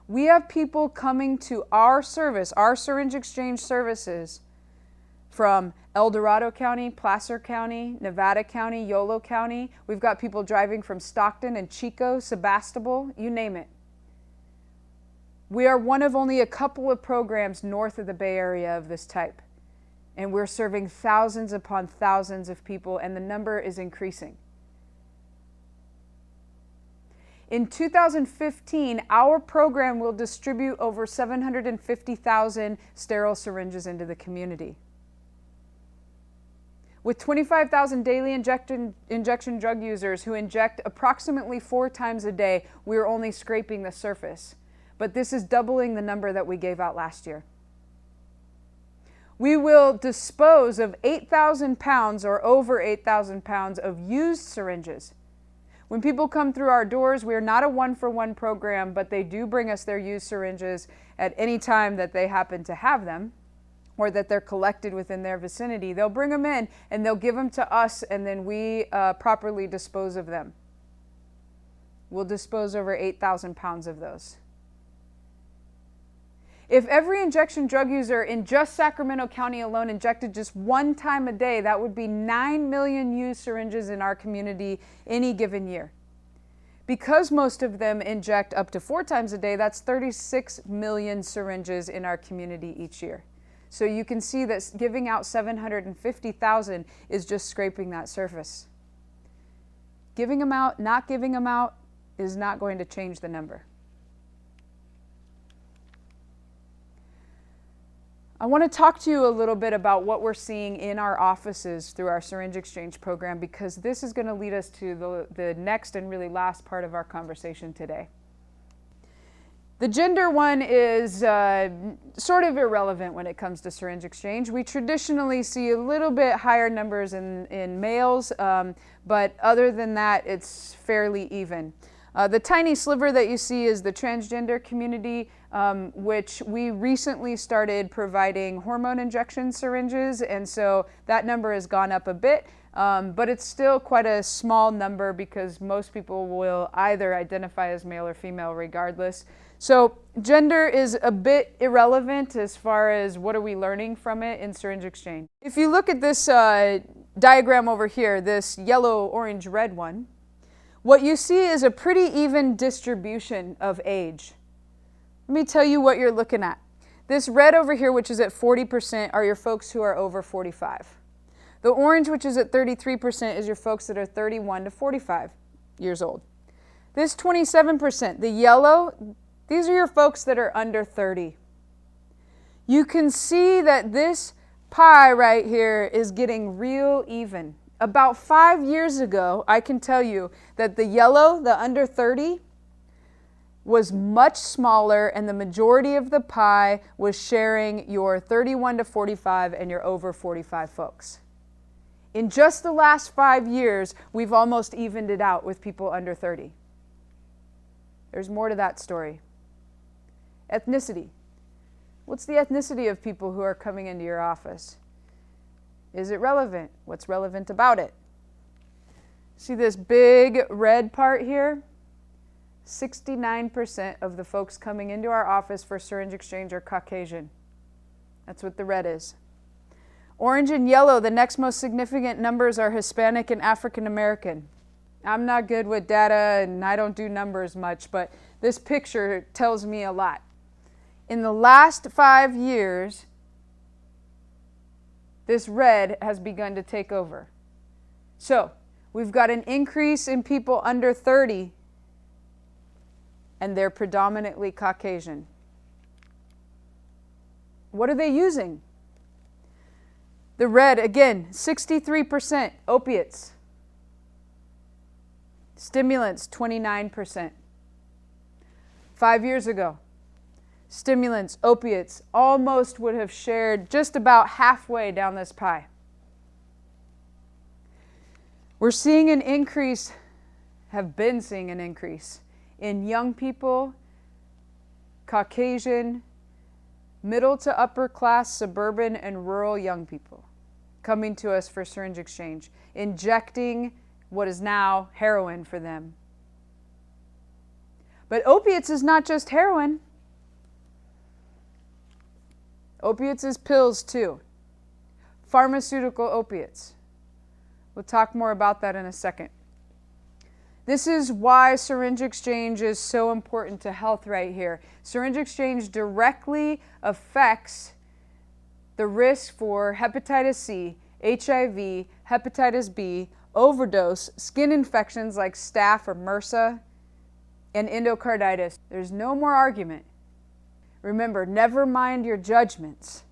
We have people coming to our service, our syringe exchange services, from El Dorado County, Placer County, Nevada County, Yolo County. We've got people driving from Stockton and Chico, Sebastopol, you name it. We are one of only a couple of programs north of the Bay Area of this type. And we're serving thousands upon thousands of people, and the number is increasing. In 2015, our program will distribute over 750,000 sterile syringes into the community. With 25,000 daily injection drug users who inject approximately 4 times a day, we're only scraping the surface. But this is doubling the number that we gave out last year. We will dispose of 8,000 pounds or over 8,000 pounds of used syringes. When people come through our doors, we are not a one-for-one program, but they do bring us their used syringes at any time that they happen to have them, or that they're collected within their vicinity. They'll bring them in and they'll give them to us, and then we properly dispose of them. We'll dispose over 8,000 pounds of those. If every injection drug user in just Sacramento County alone injected just one time a day, that would be 9 million used syringes in our community any given year. Because most of them inject up to 4 times a day, that's 36 million syringes in our community each year. So you can see that giving out 750,000 is just scraping that surface. Giving them out, not giving them out, is not going to change the number. I want to talk to you a little bit about what we're seeing in our offices through our syringe exchange program, because this is going to lead us to the next and really last part of our conversation today. The gender one is sort of irrelevant when it comes to syringe exchange. We traditionally see a little bit higher numbers in males, but other than that, it's fairly even. The tiny sliver that you see is the transgender community, which we recently started providing hormone injection syringes, and so that number has gone up a bit, but it's still quite a small number because most people will either identify as male or female regardless. So gender is a bit irrelevant as far as what are we learning from it in syringe exchange. If you look at this diagram over here, this yellow, orange, red one, what you see is a pretty even distribution of age. Let me tell you what you're looking at. This red over here, which is at 40%, are your folks who are over 45. The orange, which is at 33%, is your folks that are 31 to 45 years old. This 27%, the yellow, these are your folks that are under 30. You can see that this pie right here is getting real even. About 5 years ago, I can tell you that the yellow, the under 30, was much smaller, and the majority of the pie was sharing your 31 to 45 and your over 45 folks. In just the last 5 years, we've almost evened it out with people under 30. There's more to that story. Ethnicity. What's the ethnicity of people who are coming into your office? Is it relevant? What's relevant about it? See this big red part here? 69% of the folks coming into our office for syringe exchange are Caucasian. That's what the red is. Orange and yellow, the next most significant numbers are Hispanic and African American. I'm not good with data and I don't do numbers much, but this picture tells me a lot. In the last 5 years, this red has begun to take over. So we've got an increase in people under 30, and they're predominantly Caucasian. What are they using? The red, again, 63%, opiates. Stimulants, 29%. 5 years ago, stimulants, opiates, almost would have shared just about halfway down this pie. We're seeing an increase, have been seeing an increase in young people, Caucasian, middle to upper class, suburban and rural young people coming to us for syringe exchange, injecting what is now heroin for them. But opiates is not just heroin. Opiates is pills too. Pharmaceutical opiates. We'll talk more about that in a second. This is why syringe exchange is so important to health right here. Syringe exchange directly affects the risk for hepatitis C, HIV, hepatitis B, overdose, skin infections like staph or MRSA, and endocarditis. There's no more argument. Remember, never mind your judgments.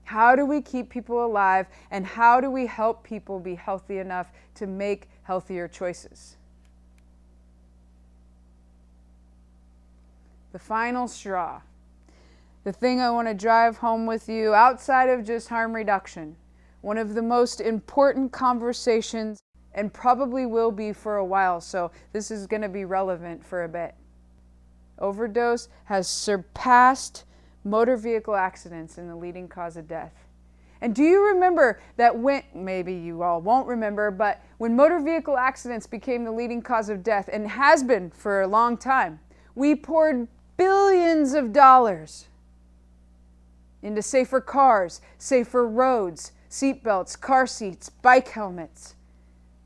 How do we keep people alive, and how do we help people be healthy enough to make healthier choices? The final straw. The thing I want to drive home with you outside of just harm reduction. One of the most important conversations, and probably will be for a while, so this is going to be relevant for a bit. Overdose has surpassed motor vehicle accidents in the leading cause of death. And do you remember that when, maybe you all won't remember, but when motor vehicle accidents became the leading cause of death, and has been for a long time, we poured billions of dollars into safer cars, safer roads, seatbelts, car seats, bike helmets,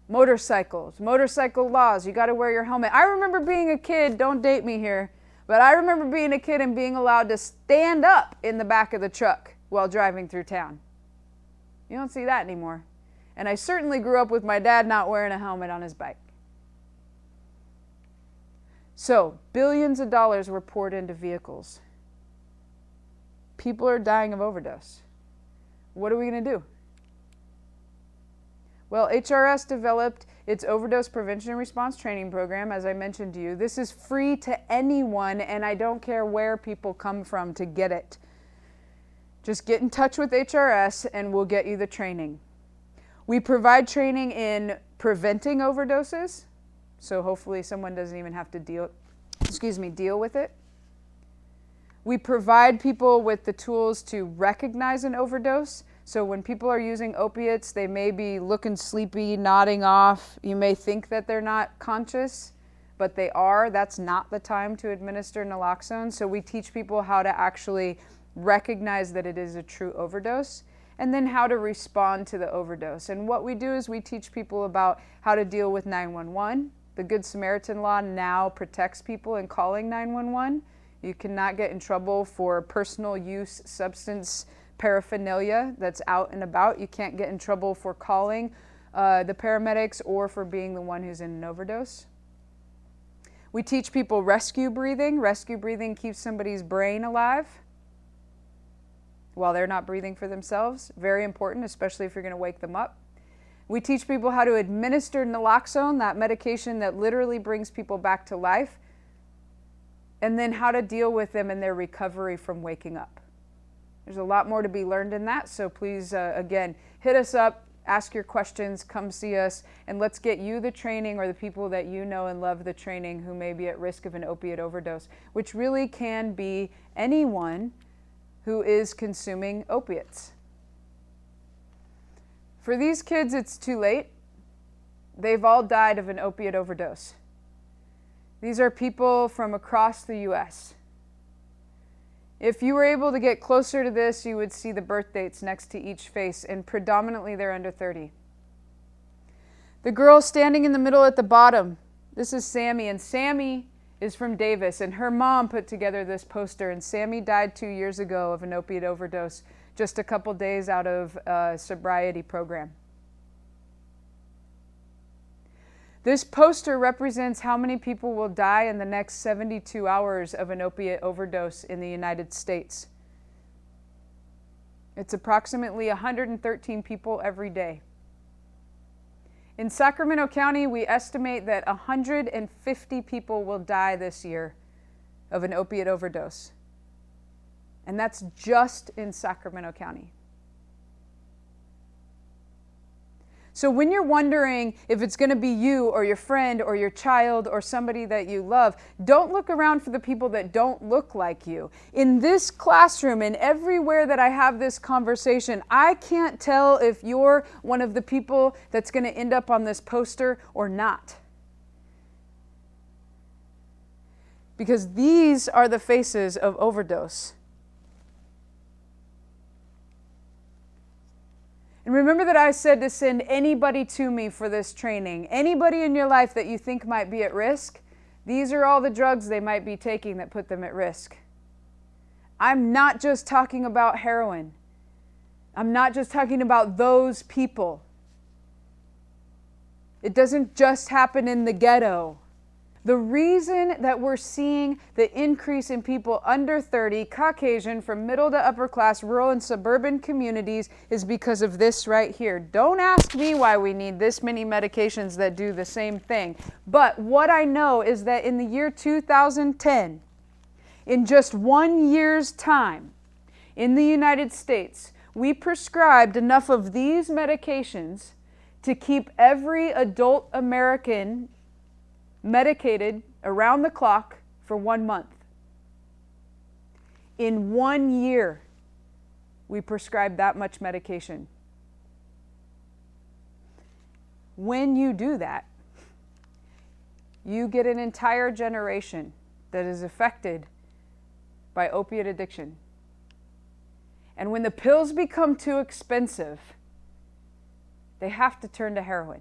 motorcycles, motorcycle laws. You got to wear your helmet. I remember being a kid, don't date me here, but I remember being a kid and being allowed to stand up in the back of the truck while driving through town. You don't see that anymore. And I certainly grew up with my dad not wearing a helmet on his bike. So, billions of dollars were poured into vehicles. People are dying of overdose. What are we going to do? Well, HRS developed its overdose prevention and response training program, as I mentioned to you. This is free to anyone, and I don't care where people come from to get it. Just get in touch with HRS and we'll get you the training. We provide training in preventing overdoses, so hopefully someone doesn't even have to deal with it. We provide people with the tools to recognize an overdose. So when people are using opiates, they may be looking sleepy, nodding off. You may think that they're not conscious, but they are. That's not the time to administer naloxone. So we teach people how to actually recognize that it is a true overdose, and then how to respond to the overdose. And what we do is we teach people about how to deal with 911. The Good Samaritan law now protects people in calling 911. You cannot get in trouble for personal use substance paraphernalia that's out and about. You can't get in trouble for calling the paramedics or for being the one who's in an overdose. We teach people rescue breathing. Rescue breathing keeps somebody's brain alive while they're not breathing for themselves. Very important, especially if you're going to wake them up. We teach people how to administer naloxone, that medication that literally brings people back to life, and then how to deal with them in their recovery from waking up. There's a lot more to be learned in that, so please, again, hit us up, ask your questions, come see us, and let's get you the training, or the people that you know and love the training who may be at risk of an opiate overdose, which really can be anyone who is consuming opiates. For these kids, it's too late. They've all died of an opiate overdose. These are people from across the U.S. If you were able to get closer to this, you would see the birth dates next to each face, and predominantly they're under 30. The girl standing in the middle at the bottom, this is Sammy, and Sammy is from Davis, and her mom put together this poster, and Sammy died 2 years ago of an opiate overdose, just a couple days out of a sobriety program. This poster represents how many people will die in the next 72 hours of an opiate overdose in the United States. It's approximately 113 people every day. In Sacramento County, we estimate that 150 people will die this year of an opiate overdose. And that's just in Sacramento County. So when you're wondering if it's going to be you or your friend or your child or somebody that you love, don't look around for the people that don't look like you. In this classroom and everywhere that I have this conversation, I can't tell if you're one of the people that's going to end up on this poster or not. Because these are the faces of overdose. And remember that I said to send anybody to me for this training. Anybody in your life that you think might be at risk, these are all the drugs they might be taking that put them at risk. I'm not just talking about heroin. I'm not just talking about those people. It doesn't just happen in the ghetto. The reason that we're seeing the increase in people under 30, Caucasian, from middle to upper class, rural and suburban communities is because of this right here. Don't ask me why we need this many medications that do the same thing. But what I know is that in the year 2010, in just 1 year's time, in the United States, we prescribed enough of these medications to keep every adult American medicated around the clock for 1 month. In 1 year, we prescribed that much medication. When you do that, you get an entire generation that is affected by opiate addiction. And when the pills become too expensive, they have to turn to heroin.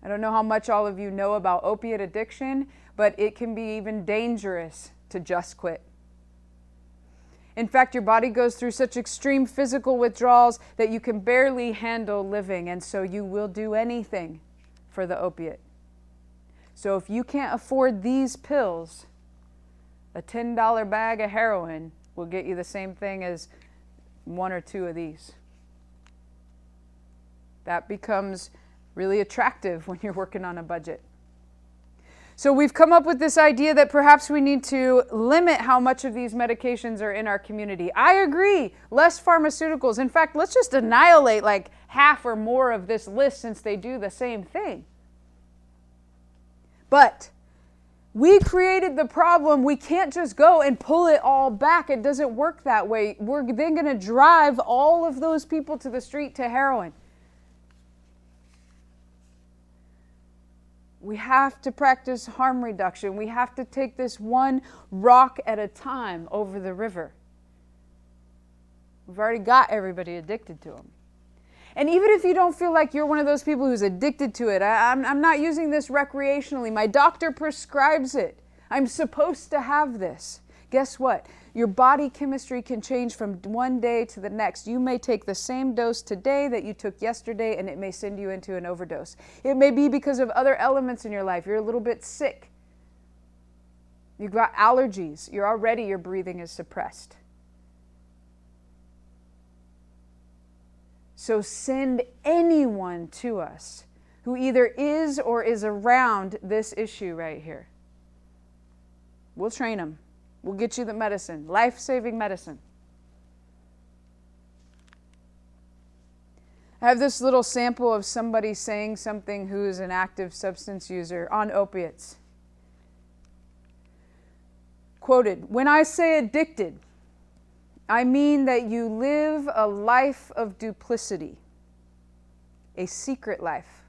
I don't know how much all of you know about opiate addiction, but it can be even dangerous to just quit. In fact, your body goes through such extreme physical withdrawals that you can barely handle living, and so you will do anything for the opiate. So if you can't afford these pills, a $10 bag of heroin will get you the same thing as one or two of these. That becomes really attractive when you're working on a budget. So we've come up with this idea that perhaps we need to limit how much of these medications are in our community. I agree, less pharmaceuticals. In fact, let's just annihilate like half or more of this list since they do the same thing. But we created the problem. We can't just go and pull it all back. It doesn't work that way. We're then going to drive all of those people to the street to heroin. We have to practice harm reduction. We have to take this one rock at a time over the river. We've already got everybody addicted to them. And even if you don't feel like you're one of those people who's addicted to it, I'm not using this recreationally. My doctor prescribes it. I'm supposed to have this. Guess what? Your body chemistry can change from one day to the next. You may take the same dose today that you took yesterday, and it may send you into an overdose. It may be because of other elements in your life. You're a little bit sick. You've got allergies. Your breathing is suppressed. So send anyone to us who either is or is around this issue right here. We'll train them. We'll get you the medicine, life-saving medicine. I have this little sample of somebody saying something who is an active substance user on opiates. Quoted, "When I say addicted, I mean that you live a life of duplicity, a secret life.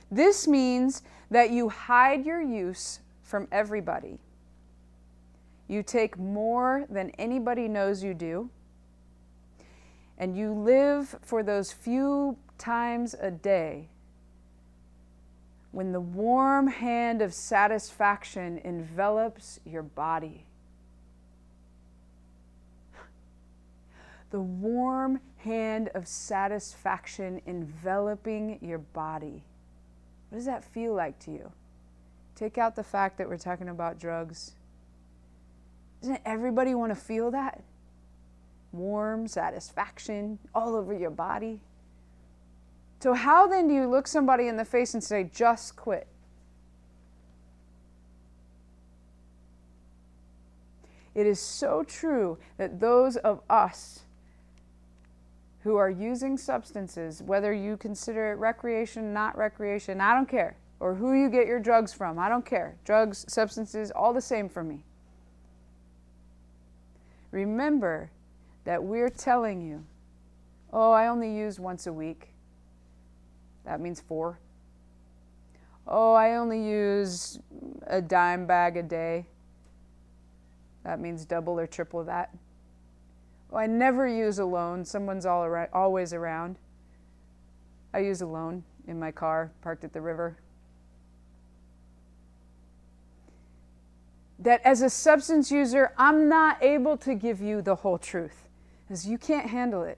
This means that you hide your use from everybody. You take more than anybody knows you do, and you live for those few times a day when the warm hand of satisfaction envelops your body." The warm hand of satisfaction enveloping your body. What does that feel like to you? Take out the fact that we're talking about drugs. Doesn't everybody want to feel that? Warm satisfaction all over your body. So how then do you look somebody in the face and say, just quit? It is so true that those of us who are using substances, whether you consider it recreation, not recreation, I don't care, or who you get your drugs from, I don't care. Drugs, substances, all the same for me. Remember that we're telling you, oh, I only use once a week. That means 4. Oh, I only use a dime bag a day. That means double or triple that. Oh, I never use alone. Someone's always around. I use alone in my car, parked at the river. That as a substance user, I'm not able to give you the whole truth, because you can't handle it,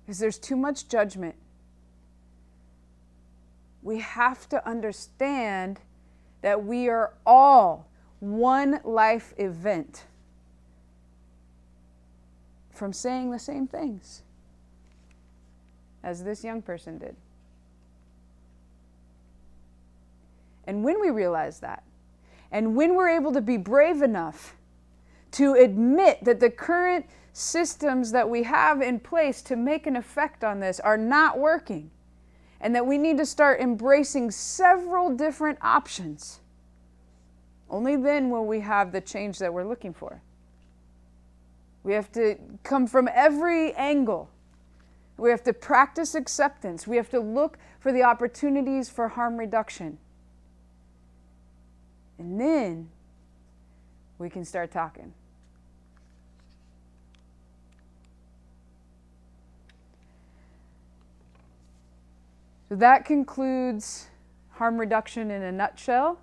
because there's too much judgment. We have to understand that we are all one life event from saying the same things as this young person did. And when we realize that, and when we're able to be brave enough to admit that the current systems that we have in place to make an effect on this are not working, and that we need to start embracing several different options, only then will we have the change that we're looking for. We have to come from every angle. We have to practice acceptance. We have to look for the opportunities for harm reduction. And then we can start talking. So that concludes harm reduction in a nutshell.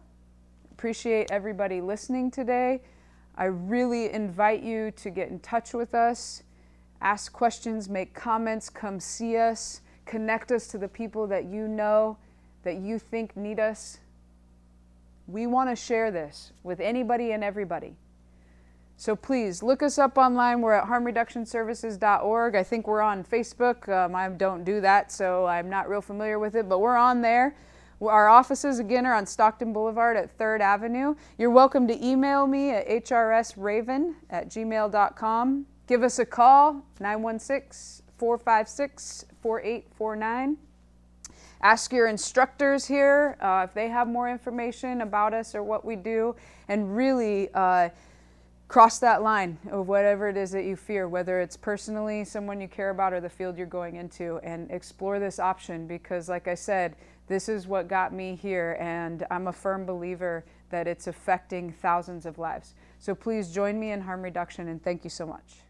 Appreciate everybody listening today. I really invite you to get in touch with us, ask questions, make comments, come see us, connect us to the people that you know, that you think need us. We want to share this with anybody and everybody. So please look us up online. We're at harmreductionservices.org. I think we're on Facebook. I don't do that, so I'm not real familiar with it, but we're on there. Our offices, again, are on Stockton Boulevard at 3rd Avenue. You're welcome to email me at hrsraven@gmail.com. Give us a call, 916-456-4849. Ask your instructors here if they have more information about us or what we do, and really cross that line of whatever it is that you fear, whether it's personally someone you care about or the field you're going into, and explore this option because, like I said, this is what got me here, and I'm a firm believer that it's affecting thousands of lives. So please join me in harm reduction, and thank you so much.